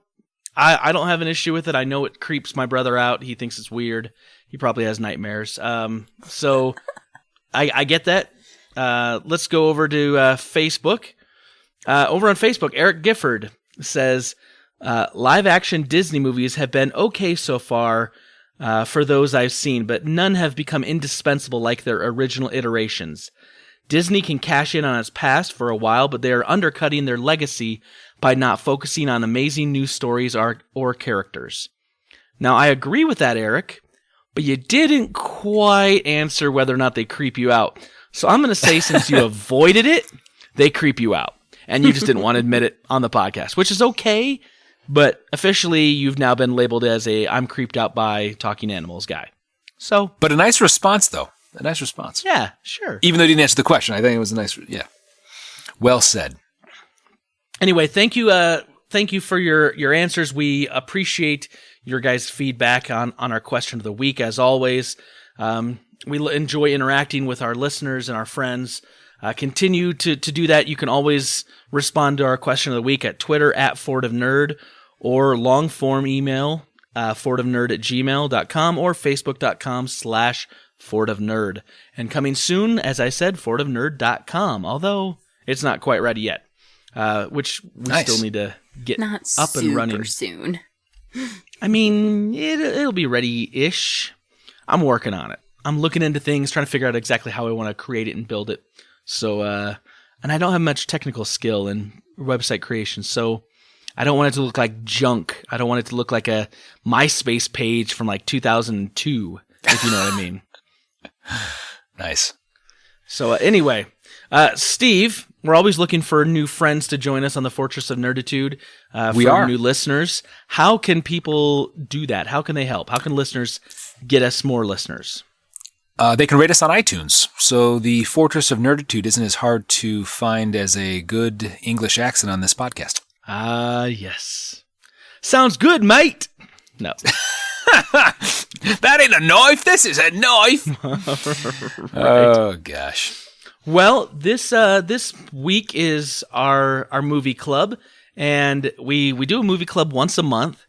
I don't have an issue with it. I know it creeps my brother out. He thinks it's weird. He probably has nightmares. So I get that. Let's go over to Facebook. Over on Facebook, Eric Gifford says, live-action Disney movies have been okay so far for those I've seen, but none have become indispensable like their original iterations. Disney can cash in on its past for a while, but they are undercutting their legacy by not focusing on amazing new stories or characters. Now, I agree with that, Eric, but you didn't quite answer whether or not they creep you out. So I'm going to say since you avoided it, they creep you out. And you just didn't want to admit it on the podcast, which is okay. But officially, you've now been labeled as a I'm creeped out by talking animals guy. So, but a nice response, though. A nice response. Yeah, sure. Even though you didn't answer the question, I think it was a nice, yeah. Well said. Anyway, thank you for your answers. We appreciate your guys' feedback on our question of the week, as always. We enjoy interacting with our listeners and our friends. Continue to do that. You can always respond to our question of the week at Twitter at FordofNerd or long form email fordofnerd@gmail.com or facebook.com/fordofnerd. And coming soon, as I said, fordofnerd.com, although it's not quite ready yet, which we still need to get up and running. Soon. I mean, it'll be ready-ish. I'm working on it. I'm looking into things, trying to figure out exactly how I want to create it and build it. So, and I don't have much technical skill in website creation, so I don't want it to look like junk. I don't want it to look like a MySpace page from like 2002, if you know what I mean. Nice. So anyway, Steve, we're always looking for new friends to join us on the Fortress of Nerditude. We are. New listeners. How can people do that? How can they help? How can listeners get us more listeners? They can rate us on iTunes. So the Fortress of Nerditude isn't as hard to find as a good English accent on this podcast. Yes. Sounds good, mate. No. That ain't a knife. This is a knife. Right. Oh, gosh. Well, this week is our movie club, and we do a movie club once a month,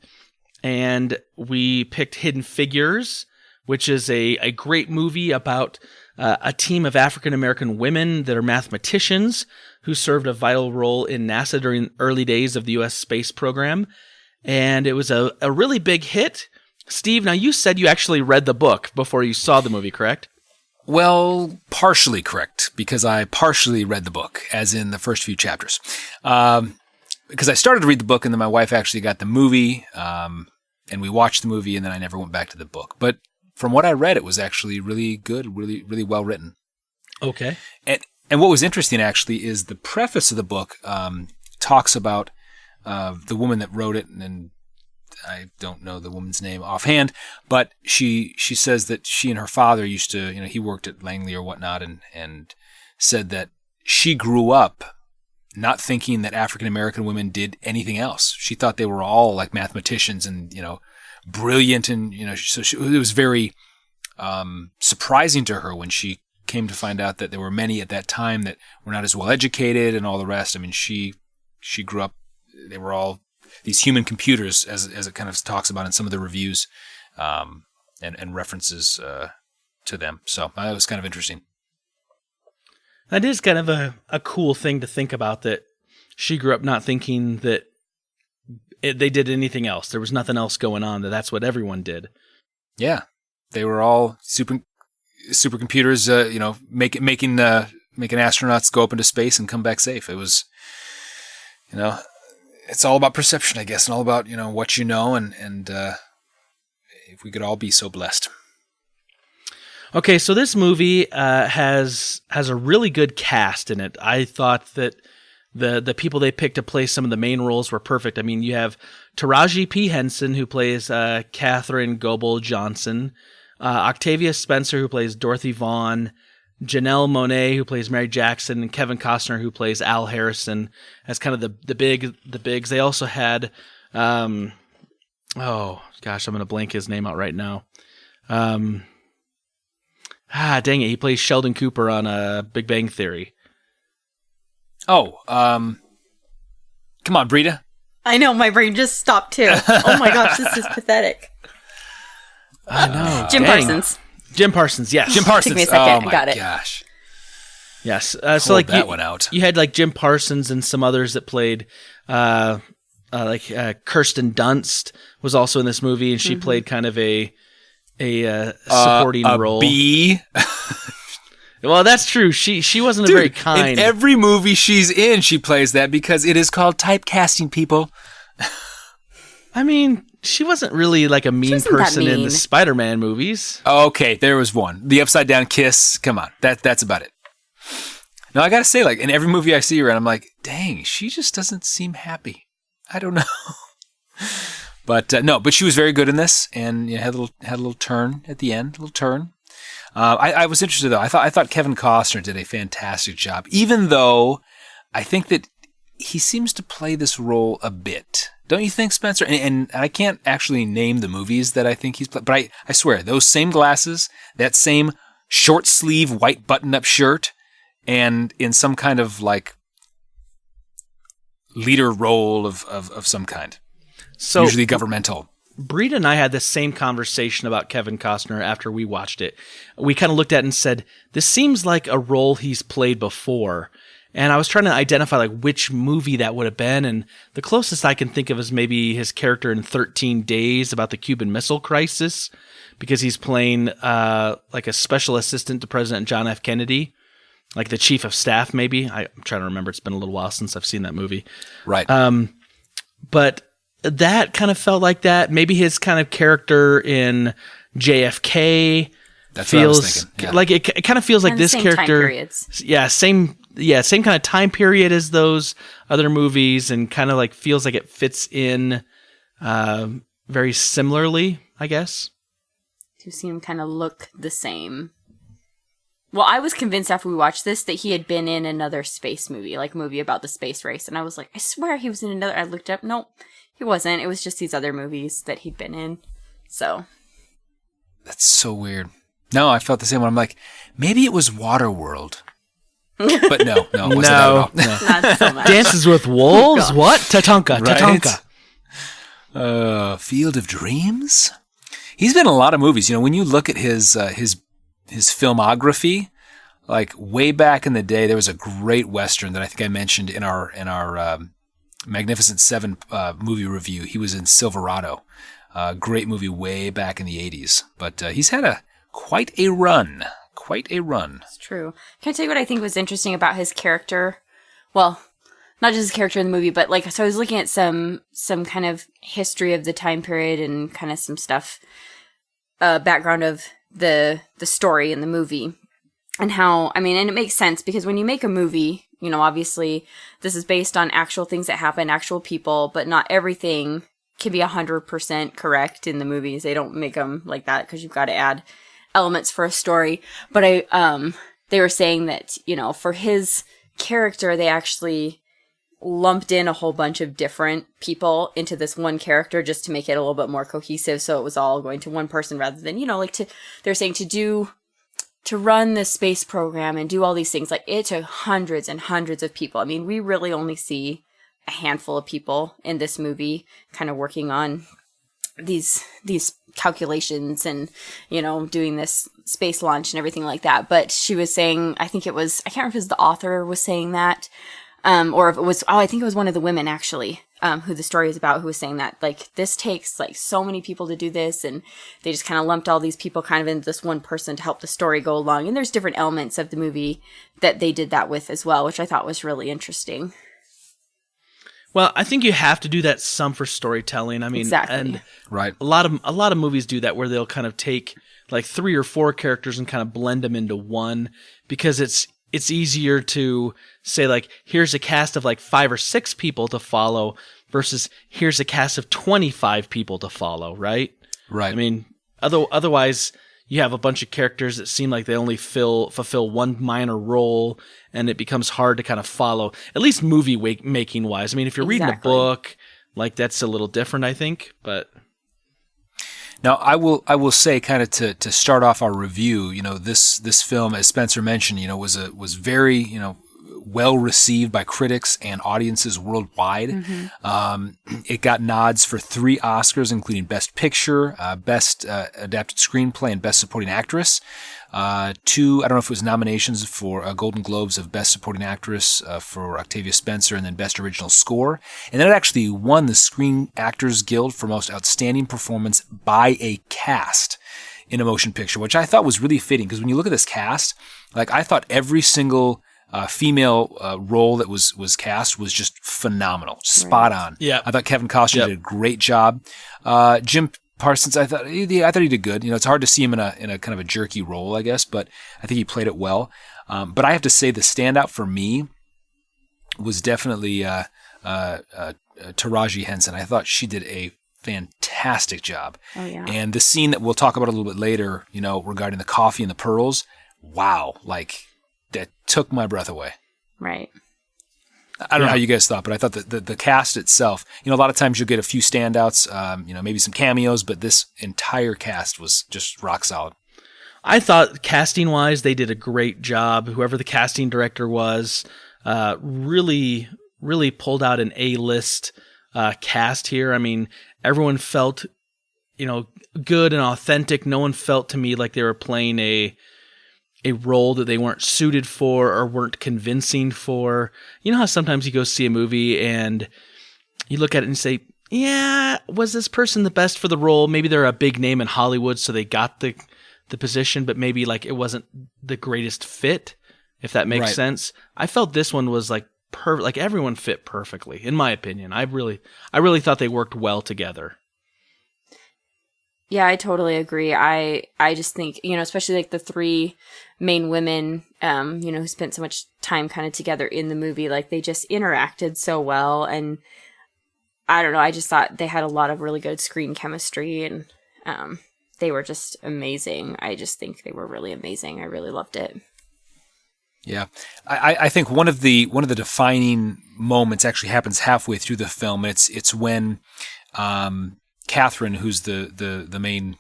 and we picked Hidden Figures, which is a great movie about a team of African-American women that are mathematicians who served a vital role in NASA during early days of the U.S. space program. And it was a really big hit. Steve, now you said you actually read the book before you saw the movie, correct? Well, partially correct, because I partially read the book, as in the first few chapters. Because I started to read the book, and then my wife actually got the movie, and we watched the movie, and then I never went back to the book. But from what I read, it was actually really good, really, really well written. Okay. And what was interesting, actually, is the preface of the book talks about the woman that wrote it and I don't know the woman's name offhand, but she says that she and her father used to, he worked at Langley or whatnot, and said that she grew up not thinking that African American women did anything else. She thought they were all like mathematicians and, brilliant, and, so it was very surprising to her when she came to find out that there were many at that time that were not as well educated and all the rest. I mean, she grew up, they were all these human computers, as it kind of talks about in some of the reviews, and references to them. So that was kind of interesting. That is kind of a cool thing to think about, that she grew up not thinking that they did anything else. There was nothing else going on, that's what everyone did. Yeah. They were all supercomputers, making astronauts go up into space and come back safe. It was, it's all about perception, I guess, and all about, what you know, and if we could all be so blessed. Okay, so this movie has a really good cast in it. I thought that the people they picked to play some of the main roles were perfect. I mean, you have Taraji P. Henson, who plays Catherine Goebel Johnson, Octavia Spencer, who plays Dorothy Vaughan, Janelle Monáe, who plays Mary Jackson, and Kevin Costner, who plays Al Harrison, as kind of the bigs. They also had, oh gosh, I'm going to blank his name out right now. Dang it, he plays Sheldon Cooper on Big Bang Theory. Oh, come on, Britta. I know, my brain just stopped too. Oh my gosh, this is pathetic. I know. Jim Parsons. Jim Parsons, yes. Jim Parsons. Took me a second. Oh I got it. Gosh. Yes. So like that one out. You had like Jim Parsons and some others that played, Kirsten Dunst was also in this movie, and she played kind of a supporting role. B. Well, that's true. She wasn't very kind. In every movie she's in, she plays that because it is called typecasting, people. I mean, she wasn't really like a mean person in the Spider-Man movies. Okay, there was one. The Upside Down Kiss. Come on. That's about it. No, I gotta say, like, in every movie I see her in, I'm like, dang, she just doesn't seem happy. I don't know. But but she was very good in this, and had a little turn at the end, I was interested though. I thought Kevin Costner did a fantastic job, even though I think that he seems to play this role a bit. Don't you think, Spencer? And I can't actually name the movies that I think he's played, but I swear, those same glasses, that same short sleeve white button-up shirt, and in some kind of like leader role of some kind. So usually governmental. Britta and I had the same conversation about Kevin Costner after we watched it. We kind of looked at it and said, this seems like a role he's played before. And I was trying to identify like which movie that would have been, and the closest I can think of is maybe his character in 13 Days about the Cuban Missile Crisis, because he's playing like a special assistant to President John F. Kennedy, like the chief of staff maybe. I'm trying to remember. It's been a little while since I've seen that movie. Right. But that kind of felt like that. Maybe his kind of character in JFK That's feels what I was thinking. Yeah. like it kind of feels like And this same character. time periods. Same kind of time period as those other movies, and kind of like feels like it fits in very similarly, I guess. To see him kind of look the same. Well, I was convinced after we watched this that he had been in another space movie, like a movie about the space race. And I was like, I swear he was in another. I looked up. Nope, he wasn't. It was just these other movies that he'd been in. So. That's so weird. No, I felt the same one. I'm like, maybe it was Waterworld. But no, it wasn't that at all. Not so much. Dances with Wolves? What? Tatanka. Right? Field of Dreams? He's been in a lot of movies. When you look at his filmography, like way back in the day, there was a great Western that I think I mentioned in our Magnificent Seven movie review. He was in Silverado. Great movie way back in the 80s. But he's had quite a run. It's true. Can I tell you what I think was interesting about his character? Well, not just his character in the movie, but so I was looking at some kind of history of the time period and kind of some stuff, background of the story in the movie, and how, and it makes sense because when you make a movie, obviously this is based on actual things that happen, actual people, but not everything can be 100% correct in the movies. They don't make them like that because you've got to add elements for a story. But they were saying that, you know, for his character, they actually lumped in a whole bunch of different people into this one character just to make it a little bit more cohesive. So it was all going to one person rather than, you know, like they're saying to run the space program and do all these things, like it took hundreds and hundreds of people. I mean, we really only see a handful of people in this movie kind of working on these calculations and, you know, doing this space launch and everything like that. But she was saying, I can't remember if it was the author was saying that, or if it was, I think it was one of the women actually, who the story is about, who was saying that, like, this takes like so many people to do this, and they just kind of lumped all these people kind of into this one person to help the story go along. And there's different elements of the movie that they did that with as well, which I thought was really interesting. Well, I think you have to do that some for storytelling. I mean, exactly. And right. a lot of movies do that where they'll kind of take like 3 or 4 characters and kind of blend them into one, because it's easier to say, like, here's a cast of like 5 or 6 people to follow versus here's a cast of 25 people to follow, right? Right. I mean, otherwise you have a bunch of characters that seem like they only fulfill one minor role, and it becomes hard to kind of follow, at least movie making wise. I mean, if you're reading a book, like, that's a little different, I think, but... Now, I will say, kind of to start off our review, you know, this film, as Spencer mentioned, you know, was very, you know, well received by critics and audiences worldwide. Mm-hmm. It got nods for 3 Oscars, including Best Picture, Best Adapted Screenplay, and Best Supporting Actress. 2, I don't know if it was nominations for Golden Globes of Best Supporting Actress for Octavia Spencer, and then Best Original Score. And then it actually won the Screen Actors Guild for Most Outstanding Performance by a Cast in a Motion Picture, which I thought was really fitting, because when you look at this cast, like, I thought every single female role that was cast was just phenomenal, spot on. Yeah, I thought Kevin Costner did a great job. Jim Parsons, I thought he did good. You know, it's hard to see him in a kind of a jerky role, I guess, but I think he played it well. But I have to say, the standout for me was definitely Taraji Henson. I thought she did a fantastic job. Oh yeah. And the scene that we'll talk about a little bit later, you know, regarding the coffee and the pearls, wow, like, that took my breath away. Right. I don't know how you guys thought, but I thought that the cast itself, you know, a lot of times you'll get a few standouts, you know, maybe some cameos, but this entire cast was just rock solid. I thought casting-wise, they did a great job. Whoever the casting director was, really, really pulled out an A-list cast here. I mean, everyone felt, you know, good and authentic. No one felt to me like they were playing a role that they weren't suited for or weren't convincing for. You know how sometimes you go see a movie and you look at it and say, yeah, was this person the best for the role? Maybe they're a big name in Hollywood, so they got the position, but maybe like it wasn't the greatest fit, if that makes sense. I felt this one was like perfect, like everyone fit perfectly, in my opinion. I really thought they worked well together. Yeah, I totally agree. I just think, you know, especially like the 3 main women, you know, who spent so much time kind of together in the movie, like they just interacted so well. And I don't know, I just thought they had a lot of really good screen chemistry, and they were just amazing. I just think they were really amazing. I really loved it. Yeah, I think one of the defining moments actually happens halfway through the film. It's when Catherine, who's the main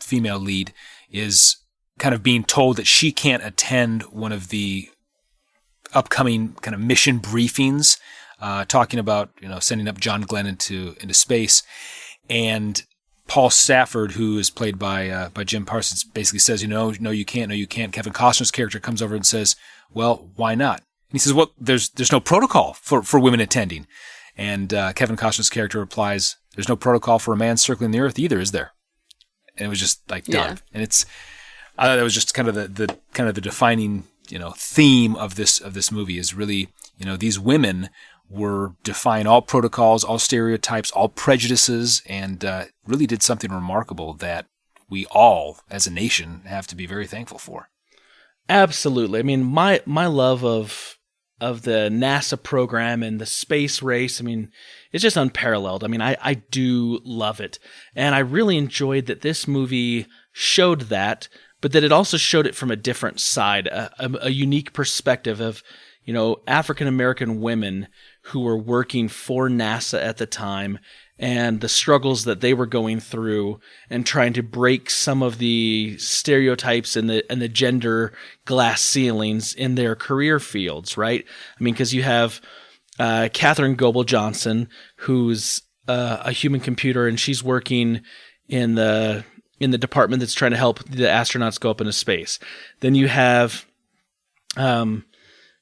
female lead, is kind of being told that she can't attend one of the upcoming kind of mission briefings, talking about, you know, sending up John Glenn into space. And Paul Stafford, who is played by Jim Parsons, basically says, no, you can't. Kevin Costner's character comes over and says, well, why not? And he says, well, there's no protocol for women attending. And Kevin Costner's character replies, there's no protocol for a man circling the earth either, is there? And it was just like done. And I thought that was just kind of the defining, you know, theme of this movie is really, you know, these women were defying all protocols, all stereotypes, all prejudices, and really did something remarkable that we all, as a nation, have to be very thankful for. Absolutely. I mean, my love of the NASA program and the space race. I mean, it's just unparalleled. I mean, I do love it. And I really enjoyed that this movie showed that, but that it also showed it from a different side, a unique perspective of, African-American women who were working for NASA at the time and the struggles that they were going through and trying to break some of the stereotypes and the gender glass ceilings in their career fields, right? I mean, because you have Katherine Goebel Johnson, who's a human computer, and she's working in the department that's trying to help the astronauts go up into space. Then you have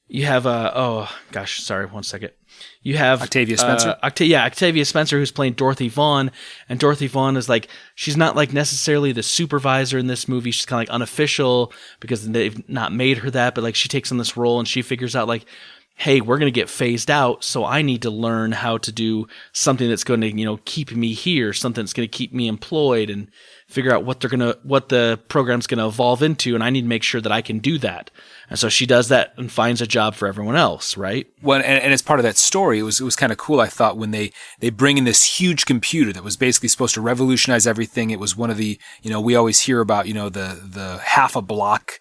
You have Octavia Spencer. Octavia Spencer, who's playing Dorothy Vaughan, and Dorothy Vaughan is like, she's not like necessarily the supervisor in this movie. She's kind of like unofficial because they've not made her that, but like she takes on this role and she figures out like, hey, we're going to get phased out, so I need to learn how to do something that's going to, keep me here, something that's going to keep me employed, and figure out what the program's going to evolve into, and I need to make sure that I can do that. And so she does that and finds a job for everyone else, right? Well, and as part of that story, it was kind of cool, I thought, when they bring in this huge computer that was basically supposed to revolutionize everything. It was one of the, we always hear about, the half a block,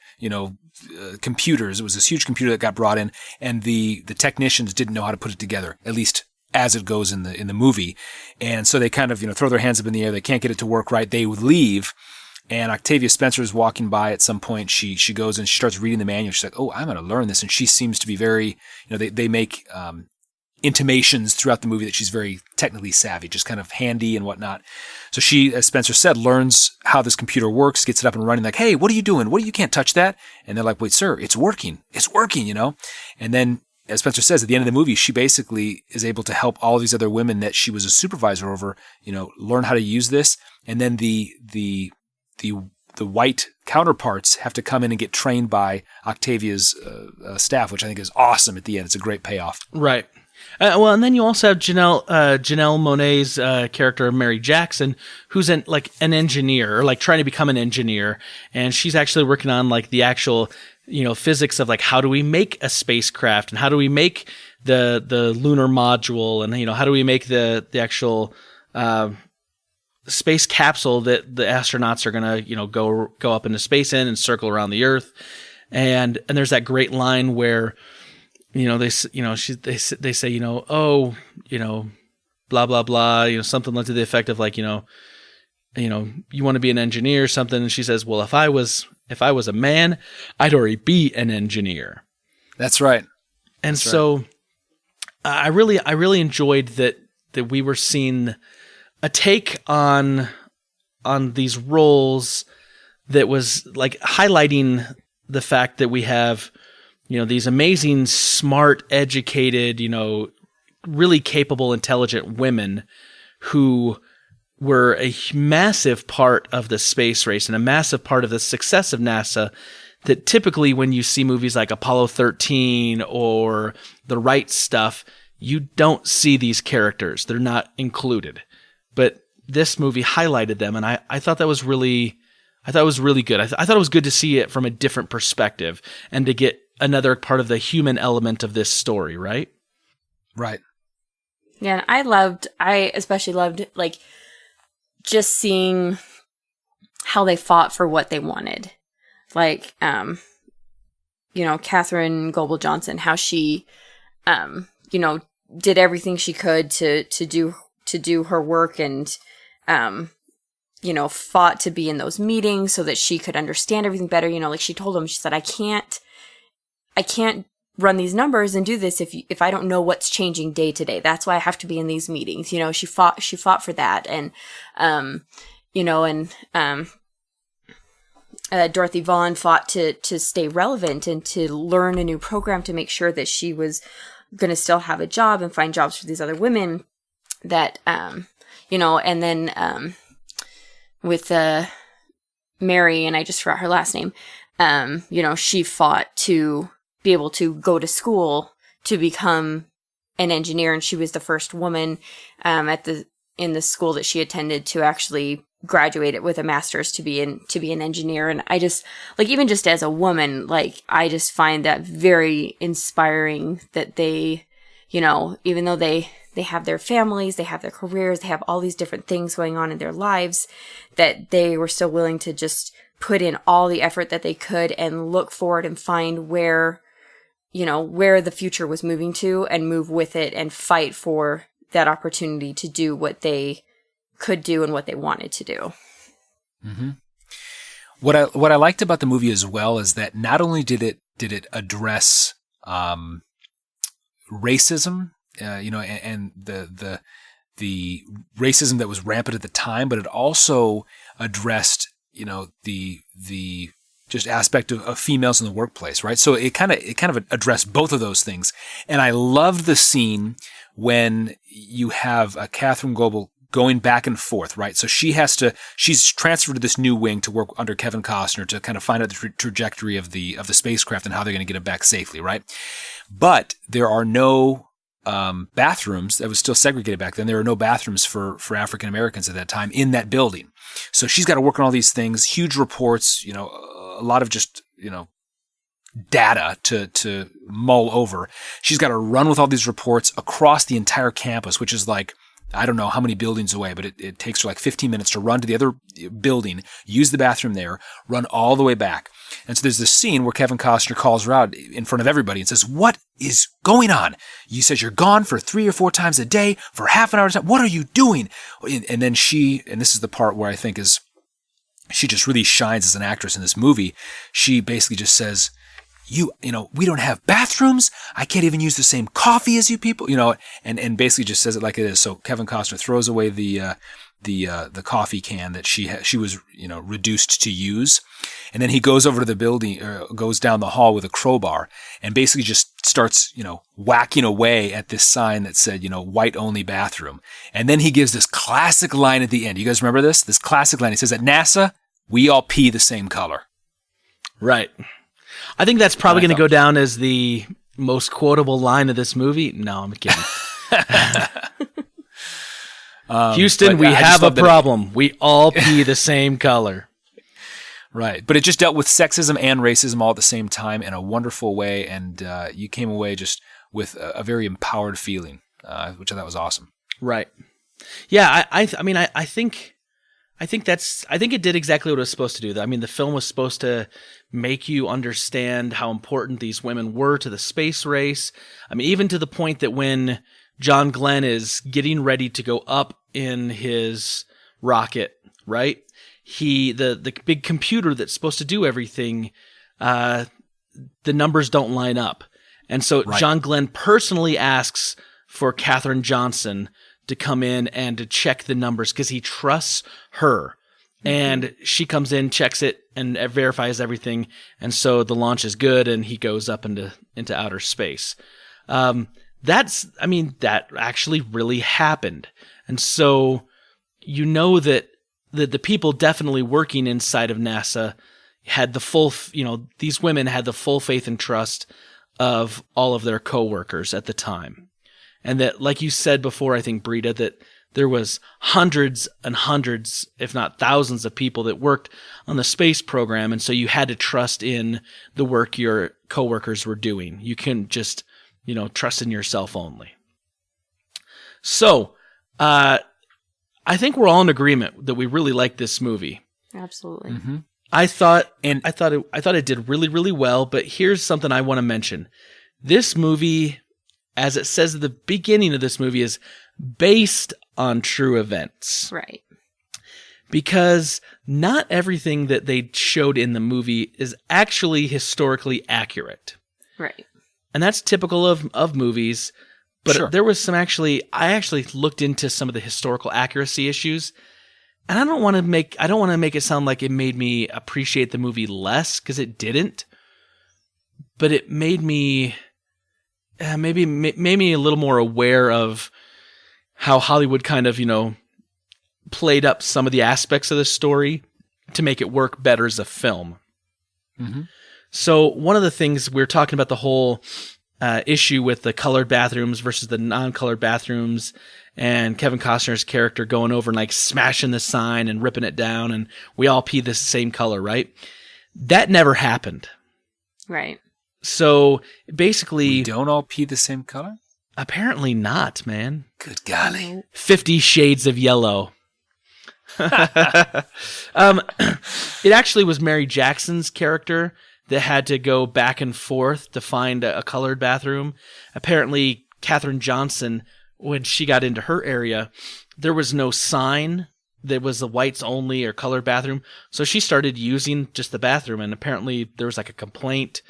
computers. It was this huge computer that got brought in, and the technicians didn't know how to put it together, at least as it goes in the movie. And so they kind of, throw their hands up in the air. They can't get it to work right. They would leave. And Octavia Spencer is walking by at some point. She goes and she starts reading the manual. She's like, oh, I'm going to learn this. And she seems to be very, they make intimations throughout the movie that she's very technically savvy, just kind of handy and whatnot. So she, as Spencer said, learns how this computer works, gets it up and running, like, hey, what are you doing? You can't touch that. And they're like, wait, sir, it's working. It's working, And then, as Spencer says, at the end of the movie, she basically is able to help all these other women that she was a supervisor over, learn how to use this. And then the white counterparts have to come in and get trained by Octavia's staff, which I think is awesome at the end. It's a great payoff. Right. And then you also have Janelle Monáe's character, Mary Jackson, who's an engineer, or like trying to become an engineer. And she's actually working on like the actual, physics of like, how do we make a spacecraft, and how do we make the lunar module, and, how do we make the actual space capsule that the astronauts are going to, go up into space in and circle around the Earth. And there's that great line where, they say, blah, blah, blah, something like to the effect of like, you want to be an engineer or something. And she says, well, if I was a man, I'd already be an engineer. That's right. And so I really enjoyed that we were seeing a take on these roles that was like highlighting the fact that we have, these amazing, smart, educated, really capable, intelligent women who were a massive part of the space race and a massive part of the success of NASA, that typically when you see movies like Apollo 13 or The Right Stuff, you don't see these characters. They're not included. But this movie highlighted them, and I thought that was really, good. I thought it was good to see it from a different perspective and to get another part of the human element of this story, right? Right. Yeah, and I especially loved, like, just seeing how they fought for what they wanted. Like, Katherine Goebel Johnson, how she, did everything she could to do her work, and, fought to be in those meetings so that she could understand everything better. Like she told him, she said, I can't run these numbers and do this if I don't know what's changing day to day. That's why I have to be in these meetings. She fought for that. And, Dorothy Vaughan fought to stay relevant and to learn a new program to make sure that she was going to still have a job and find jobs for these other women that, and then, with, Mary, and I just forgot her last name, she fought to be able to go to school to become an engineer, and she was the first woman in the school that she attended to actually graduated with a master's to be an engineer. And I just, like, even just as a woman, like, I just find that very inspiring that they, you know, even though they have their families, they have their careers, they have all these different things going on in their lives, that they were still willing to just put in all the effort that they could and look forward and find where, you know, where the future was moving to and move with it and fight for that opportunity to do what they could do and what they wanted to do. Mm-hmm. What I liked about the movie as well is that not only did it address racism, you know, and the racism that was rampant at the time, but it also addressed, you know, the just aspect of females in the workplace, right? So it kind of addressed both of those things. And I loved the scene when you have Catherine Goebel going back and forth, right? So she's transferred to this new wing to work under Kevin Costner to kind of find out the trajectory of the spacecraft and how they're going to get it back safely, right? But there are no bathrooms. That was still segregated back then. There were no bathrooms for African Americans at that time in that building. So she's got to work on all these things, huge reports, you know, a lot of just, you know, data to mull over. She's got to run with all these reports across the entire campus, which is like, I don't know how many buildings away, but it takes her like 15 minutes to run to the other building, use the bathroom there, run all the way back. And so there's this scene where Kevin Costner calls her out in front of everybody and says, "What is going on? You said you're gone for 3 or 4 times a day for half an hour. What are you doing?" And then and this is the part where I think she just really shines as an actress in this movie. She basically just says, you know, we don't have bathrooms. I can't even use the same coffee as you people, you know, and basically just says it like it is. So Kevin Costner throws away the coffee can that she was, you know, reduced to use. And then he goes over to the building, or goes down the hall with a crowbar and basically just starts, you know, whacking away at this sign that said, you know, white only bathroom. And then he gives this classic line at the end. You guys remember this? This classic line. He says, "At NASA, we all pee the same color." Right. I think that's probably going to go down as the most quotable line of this movie. No, I'm kidding. Houston, we have a problem. We all pee the same color. Right. But it just dealt with sexism and racism all at the same time in a wonderful way. And you came away just with a very empowered feeling, which I thought was awesome. Right. Yeah. I think it did exactly what it was supposed to do. I mean, the film was supposed to make you understand how important these women were to the space race. I mean, even to the point that when John Glenn is getting ready to go up in his rocket, right? The big computer that's supposed to do everything, the numbers don't line up. And so right. John Glenn personally asks for Katherine Johnson to come in and to check the numbers because he trusts her. Mm-hmm. And she comes in, checks it, and verifies everything. And so the launch is good, and he goes up into outer space. That actually really happened. And so you know that the people definitely working inside of NASA had the full, you know, these women had the full faith and trust of all of their coworkers at the time. And that, like you said before, I think, Britta, that there was hundreds and hundreds, if not thousands of people that worked on the space program. And so you had to trust in the work your coworkers were doing. You couldn't just, you know, trust in yourself only. So, I think we're all in agreement that we really like this movie. Absolutely. Mm-hmm. I thought it did really, really well, but here's something I want to mention. This movie, as it says at the beginning of this movie, is based on true events. Right. Because not everything that they showed in the movie is actually historically accurate. Right. And that's typical of movies. But sure. There was I actually looked into some of the historical accuracy issues. And I don't want to make it sound like it made me appreciate the movie less, because it didn't. But it made me made me a little more aware of how Hollywood kind of, you know, played up some of the aspects of the story to make it work better as a film. Mm-hmm. So one of the things we're talking about, the whole issue with the colored bathrooms versus the non-colored bathrooms, and Kevin Costner's character going over and like smashing the sign and ripping it down, and we all pee the same color, right? That never happened. Right. So basically, We don't all pee the same color? apparently not, man. Good golly. 50 Shades of Yellow. It actually was Mary Jackson's character that had to go back and forth to find a colored bathroom. Apparently, Katherine Johnson, when she got into her area, there was no sign that was the whites only or colored bathroom. So she started using just the bathroom, and apparently there was like a complaint,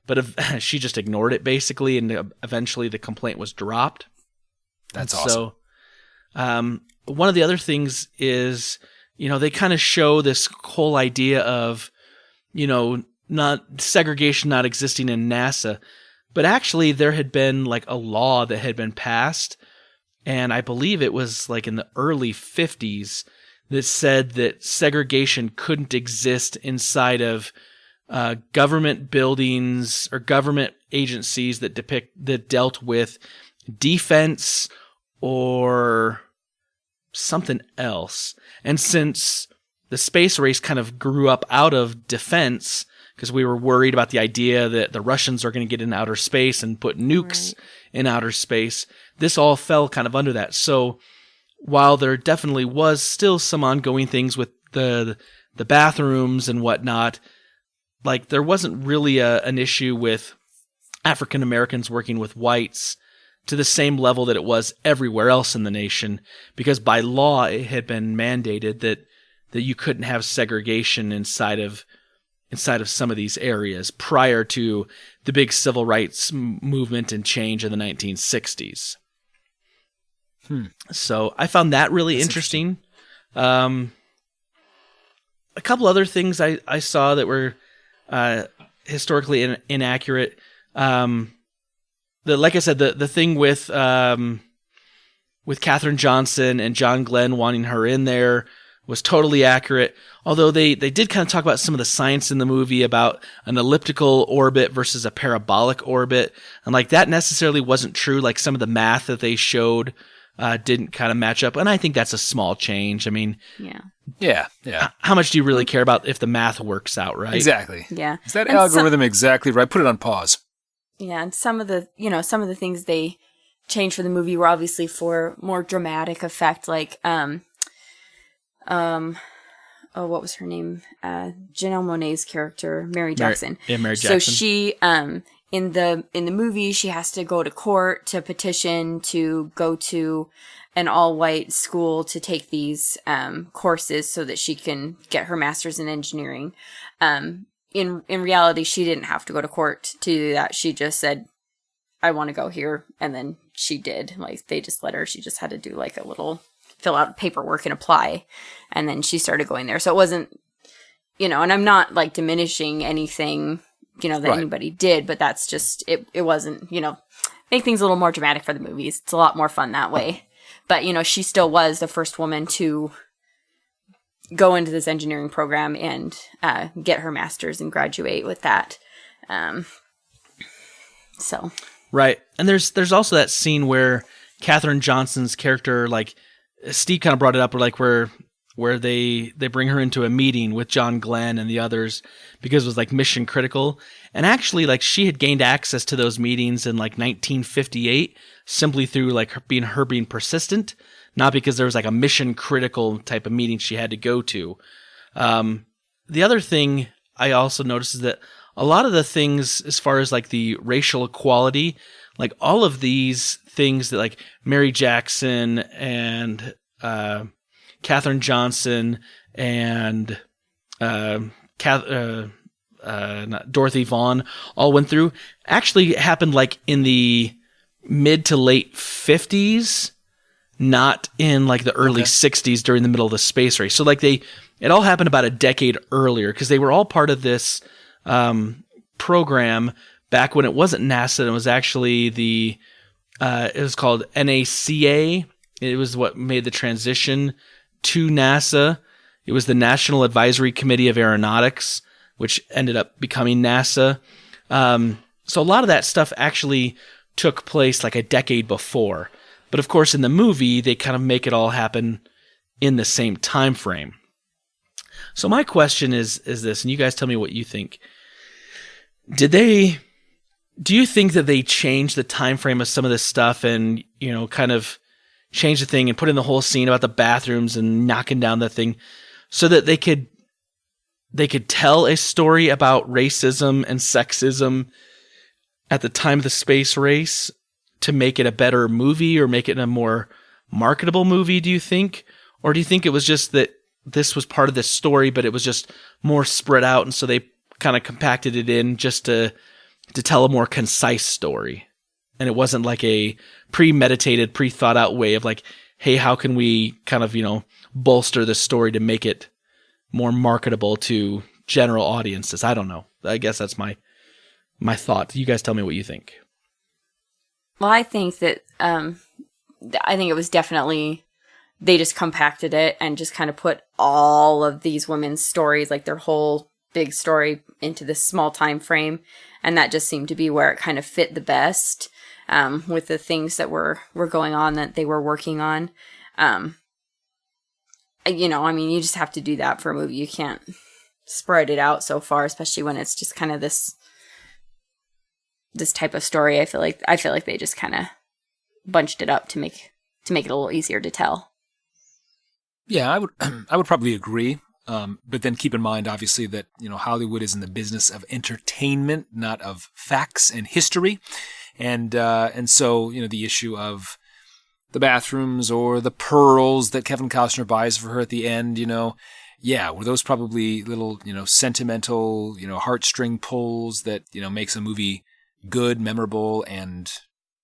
but she just ignored it basically, and eventually the complaint was dropped. That's awesome. So, one of the other things is, they kind of show this whole idea of, not segregation not existing in NASA, but actually there had been like a law that had been passed, and I believe it was like in the early 50s, that said that segregation couldn't exist inside of government buildings or government agencies that dealt with defense or something else. And since the space race kind of grew up out of defense, because we were worried about the idea that the Russians are going to get in outer space and put nukes in outer space, this all fell kind of under that. So while there definitely was still some ongoing things with the bathrooms and whatnot, like there wasn't really an issue with African Americans working with whites to the same level that it was everywhere else in the nation, because by law it had been mandated that you couldn't have segregation inside of some of these areas prior to the big civil rights movement and change in the 1960s. So I found that really interesting. A couple other things I saw that were historically inaccurate. Like I said, the thing with Katherine Johnson and John Glenn wanting her in there was totally accurate. Although they did kind of talk about some of the science in the movie about an elliptical orbit versus a parabolic orbit, and like that necessarily wasn't true. Like some of the math that they showed didn't kind of match up, and I think that's a small change. I mean, yeah. How much do you really care about if the math works out, right? Exactly. Yeah. Is that algorithm exactly right? Put it on pause. Yeah, and some of the things they changed for the movie were obviously for more dramatic effect, like what was her name? Janelle Monáe's character, Mary Jackson. Mary Jackson. So she in the movie, she has to go to court to petition to go to an all-white school to take these courses so that she can get her master's in engineering. In reality, she didn't have to go to court to do that. She just said, I want to go here. And then she did. Like, they just let her. She just had to do like a little fill out paperwork and apply. And then she started going there. So it wasn't, and I'm not like diminishing anything, that anybody did, but that's just, it wasn't, make things a little more dramatic for the movies. It's a lot more fun that way. But, she still was the first woman to go into this engineering program and get her master's and graduate with that. Right. And there's also that scene where Katherine Johnson's character, like Steve kind of brought it up, where they bring her into a meeting with John Glenn and the others because it was like mission critical. And actually, like, she had gained access to those meetings in like 1958 simply through like her being persistent, not because there was like a mission critical type of meeting she had to go to. The other thing I also noticed is that a lot of the things as far as like the racial equality, like all of these things that like Mary Jackson and Katherine Johnson and Dorothy Vaughan all went through actually happened like in the mid to late 50s, not in like the early 60s during the middle of the space race. So like it all happened about a decade earlier because they were all part of this program back when it wasn't NASA. It was actually it was called NACA. It was what made the transition to NASA. It was the National Advisory Committee of Aeronautics, which ended up becoming NASA. So a lot of that stuff actually took place like a decade before. But of course, in the movie, they kind of make it all happen in the same time frame. So my question is this, and you guys tell me what you think. Do you think that they changed the time frame of some of this stuff and, kind of changed the thing and put in the whole scene about the bathrooms and knocking down the thing so that they could tell a story about racism and sexism at the time of the space race to make it a better movie or make it a more marketable movie, do you think? Or do you think it was just that this was part of this story, but it was just more spread out, and so they kind of compacted it in just to tell a more concise story? And it wasn't like a premeditated, pre-thought out way of like, hey, how can we kind of, bolster the story to make it more marketable to general audiences? I don't know. I guess that's my thought. You guys tell me what you think. Well, I think that I think it was definitely, they just compacted it and just kind of put all of these women's stories, like their whole big story, into this small time frame, and that just seemed to be where it kind of fit the best with the things that were going on that they were working on. You just have to do that for a movie. You can't spread it out so far, especially when it's just kind of this type of story. I feel like they just kind of bunched it up to make it a little easier to tell. Yeah, I would probably agree. But then keep in mind, obviously, that Hollywood is in the business of entertainment, not of facts and history, and so the issue of the bathrooms or the pearls that Kevin Costner buys for her at the end, were those probably little sentimental heartstring pulls that makes a movie good, memorable, and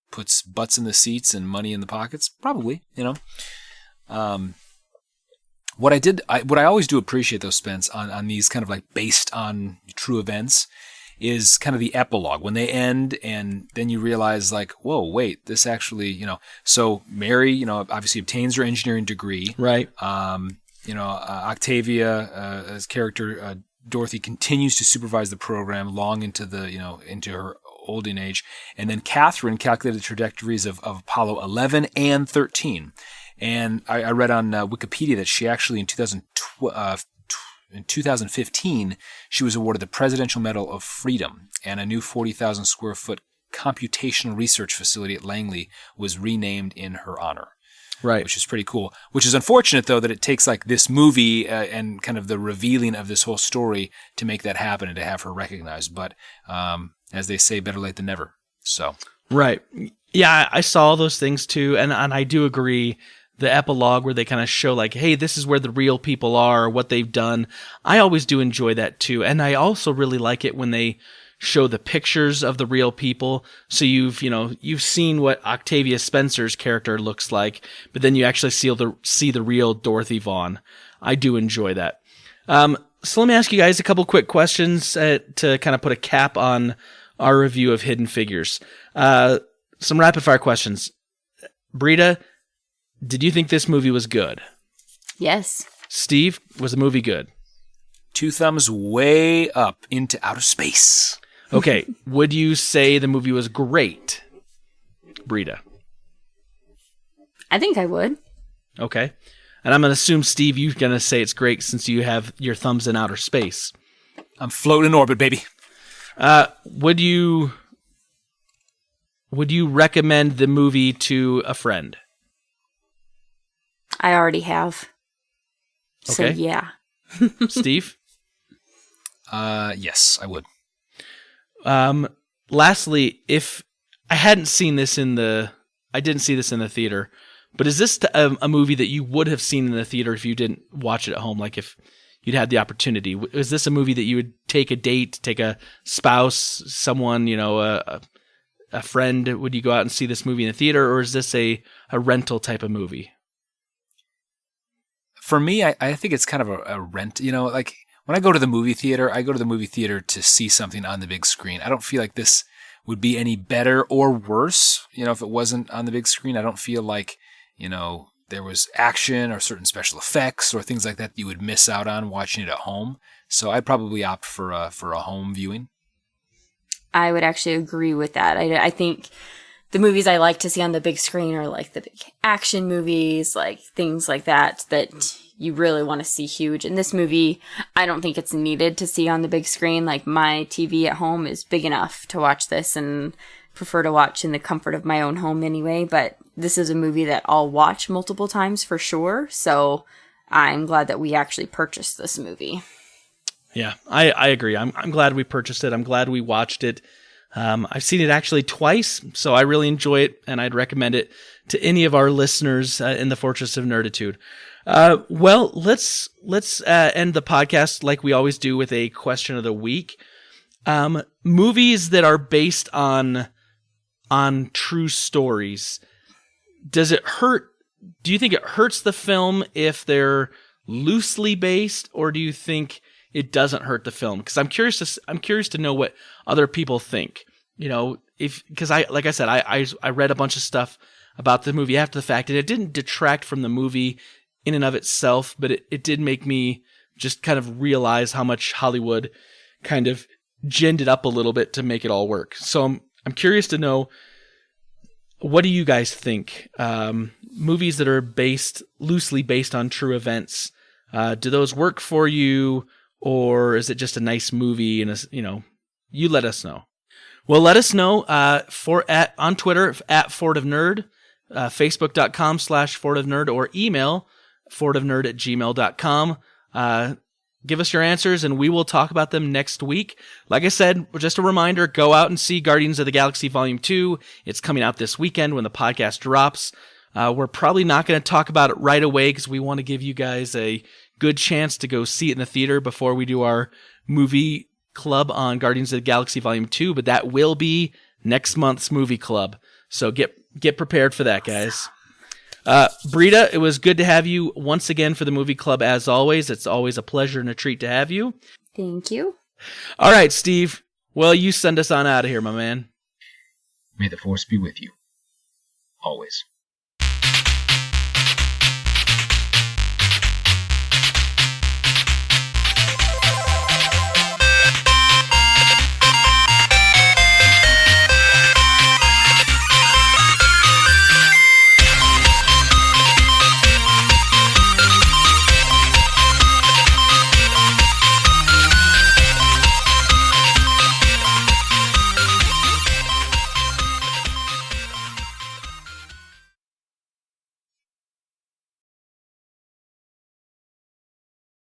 puts butts in the seats and money in the pockets? Probably, What I always do appreciate, though, Spence, on these kind of like based on true events, is kind of the epilogue when they end, and then you realize like, whoa, wait, this actually, So Mary, obviously obtains her engineering degree, right? Octavia's character Dorothy continues to supervise the program long into into her olden age, and then Catherine calculated the trajectories of Apollo 11 and 13. And I read on Wikipedia that she actually in 2015 she was awarded the Presidential Medal of Freedom, and a new 40,000 square foot computational research facility at Langley was renamed in her honor. Right, which is pretty cool. Which is unfortunate, though, that it takes like this movie and kind of the revealing of this whole story to make that happen and to have her recognized. But as they say, better late than never. So right, yeah, I saw those things too, and I do agree. The epilogue where they kind of show like, hey, this is where the real people are, or what they've done. I always do enjoy that too. And I also really like it when they show the pictures of the real people. So you've seen what Octavia Spencer's character looks like, but then you actually see the real Dorothy Vaughan. I do enjoy that. So let me ask you guys a couple quick questions to kind of put a cap on our review of Hidden Figures. Some rapid fire questions. Britta, did you think this movie was good? Yes. Steve, was the movie good? 2 thumbs way up into outer space. Okay. Would you say the movie was great? Britta. I think I would. Okay. And I'm going to assume, Steve, you're going to say it's great since you have your thumbs in outer space. I'm floating in orbit, baby. Would you recommend the movie to a friend? I already have. So, okay. Yeah. Steve? Yes, I would. Lastly, if I hadn't seen this I didn't see this in the theater, but is this a movie that you would have seen in the theater if you didn't watch it at home? Like if you'd had the opportunity, is this a movie that you would take a date, take a spouse, someone, a friend? Would you go out and see this movie in the theater, or is this a rental type of movie? For me, I think it's kind of a rent, like when I go to the movie theater, I go to the movie theater to see something on the big screen. I don't feel like this would be any better or worse, if it wasn't on the big screen. I don't feel like, there was action or certain special effects or things like that you would miss out on watching it at home. So I'd probably opt for a home viewing. I would actually agree with that. I think the movies I like to see on the big screen are like the big action movies, like things like that you really want to see huge. And this movie, I don't think it's needed to see on the big screen. Like my TV at home is big enough to watch this and prefer to watch in the comfort of my own home anyway. But this is a movie that I'll watch multiple times for sure. So I'm glad that we actually purchased this movie. Yeah, I agree. I'm glad we purchased it. I'm glad we watched it. I've seen it actually twice, so I really enjoy it, and I'd recommend it to any of our listeners in the Fortress of Nerditude. Well, let's end the podcast like we always do with a question of the week. Movies that are based on true stories. Does it hurt? Do you think it hurts the film if they're loosely based, or do you think it doesn't hurt the film? Because I'm curious to know what other people think. Because I read a bunch of stuff about the movie after the fact, and it didn't detract from the movie in and of itself, but it did make me just kind of realize how much Hollywood kind of ginned it up a little bit to make it all work. So I'm curious to know, what do you guys think? Movies that are loosely based on true events, do those work for you? Or is it just a nice movie? And you let us know. Well, let us know on Twitter at Fort of Nerd, Facebook.com/Fort of Nerd, or email fortofnerd@gmail.com. Give us your answers, and we will talk about them next week. Like I said, just a reminder: go out and see Guardians of the Galaxy Volume 2. It's coming out this weekend when the podcast drops. We're probably not going to talk about it right away because we want to give you guys a good chance to go see it in the theater before we do our movie club on Guardians of the Galaxy Volume 2, but that will be next month's movie club. So get prepared for that, guys. Britta, it was good to have you once again for the movie club as always. It's always a pleasure and a treat to have you. Thank you. All right, Steve. Well, you send us on out of here, my man. May the Force be with you. Always.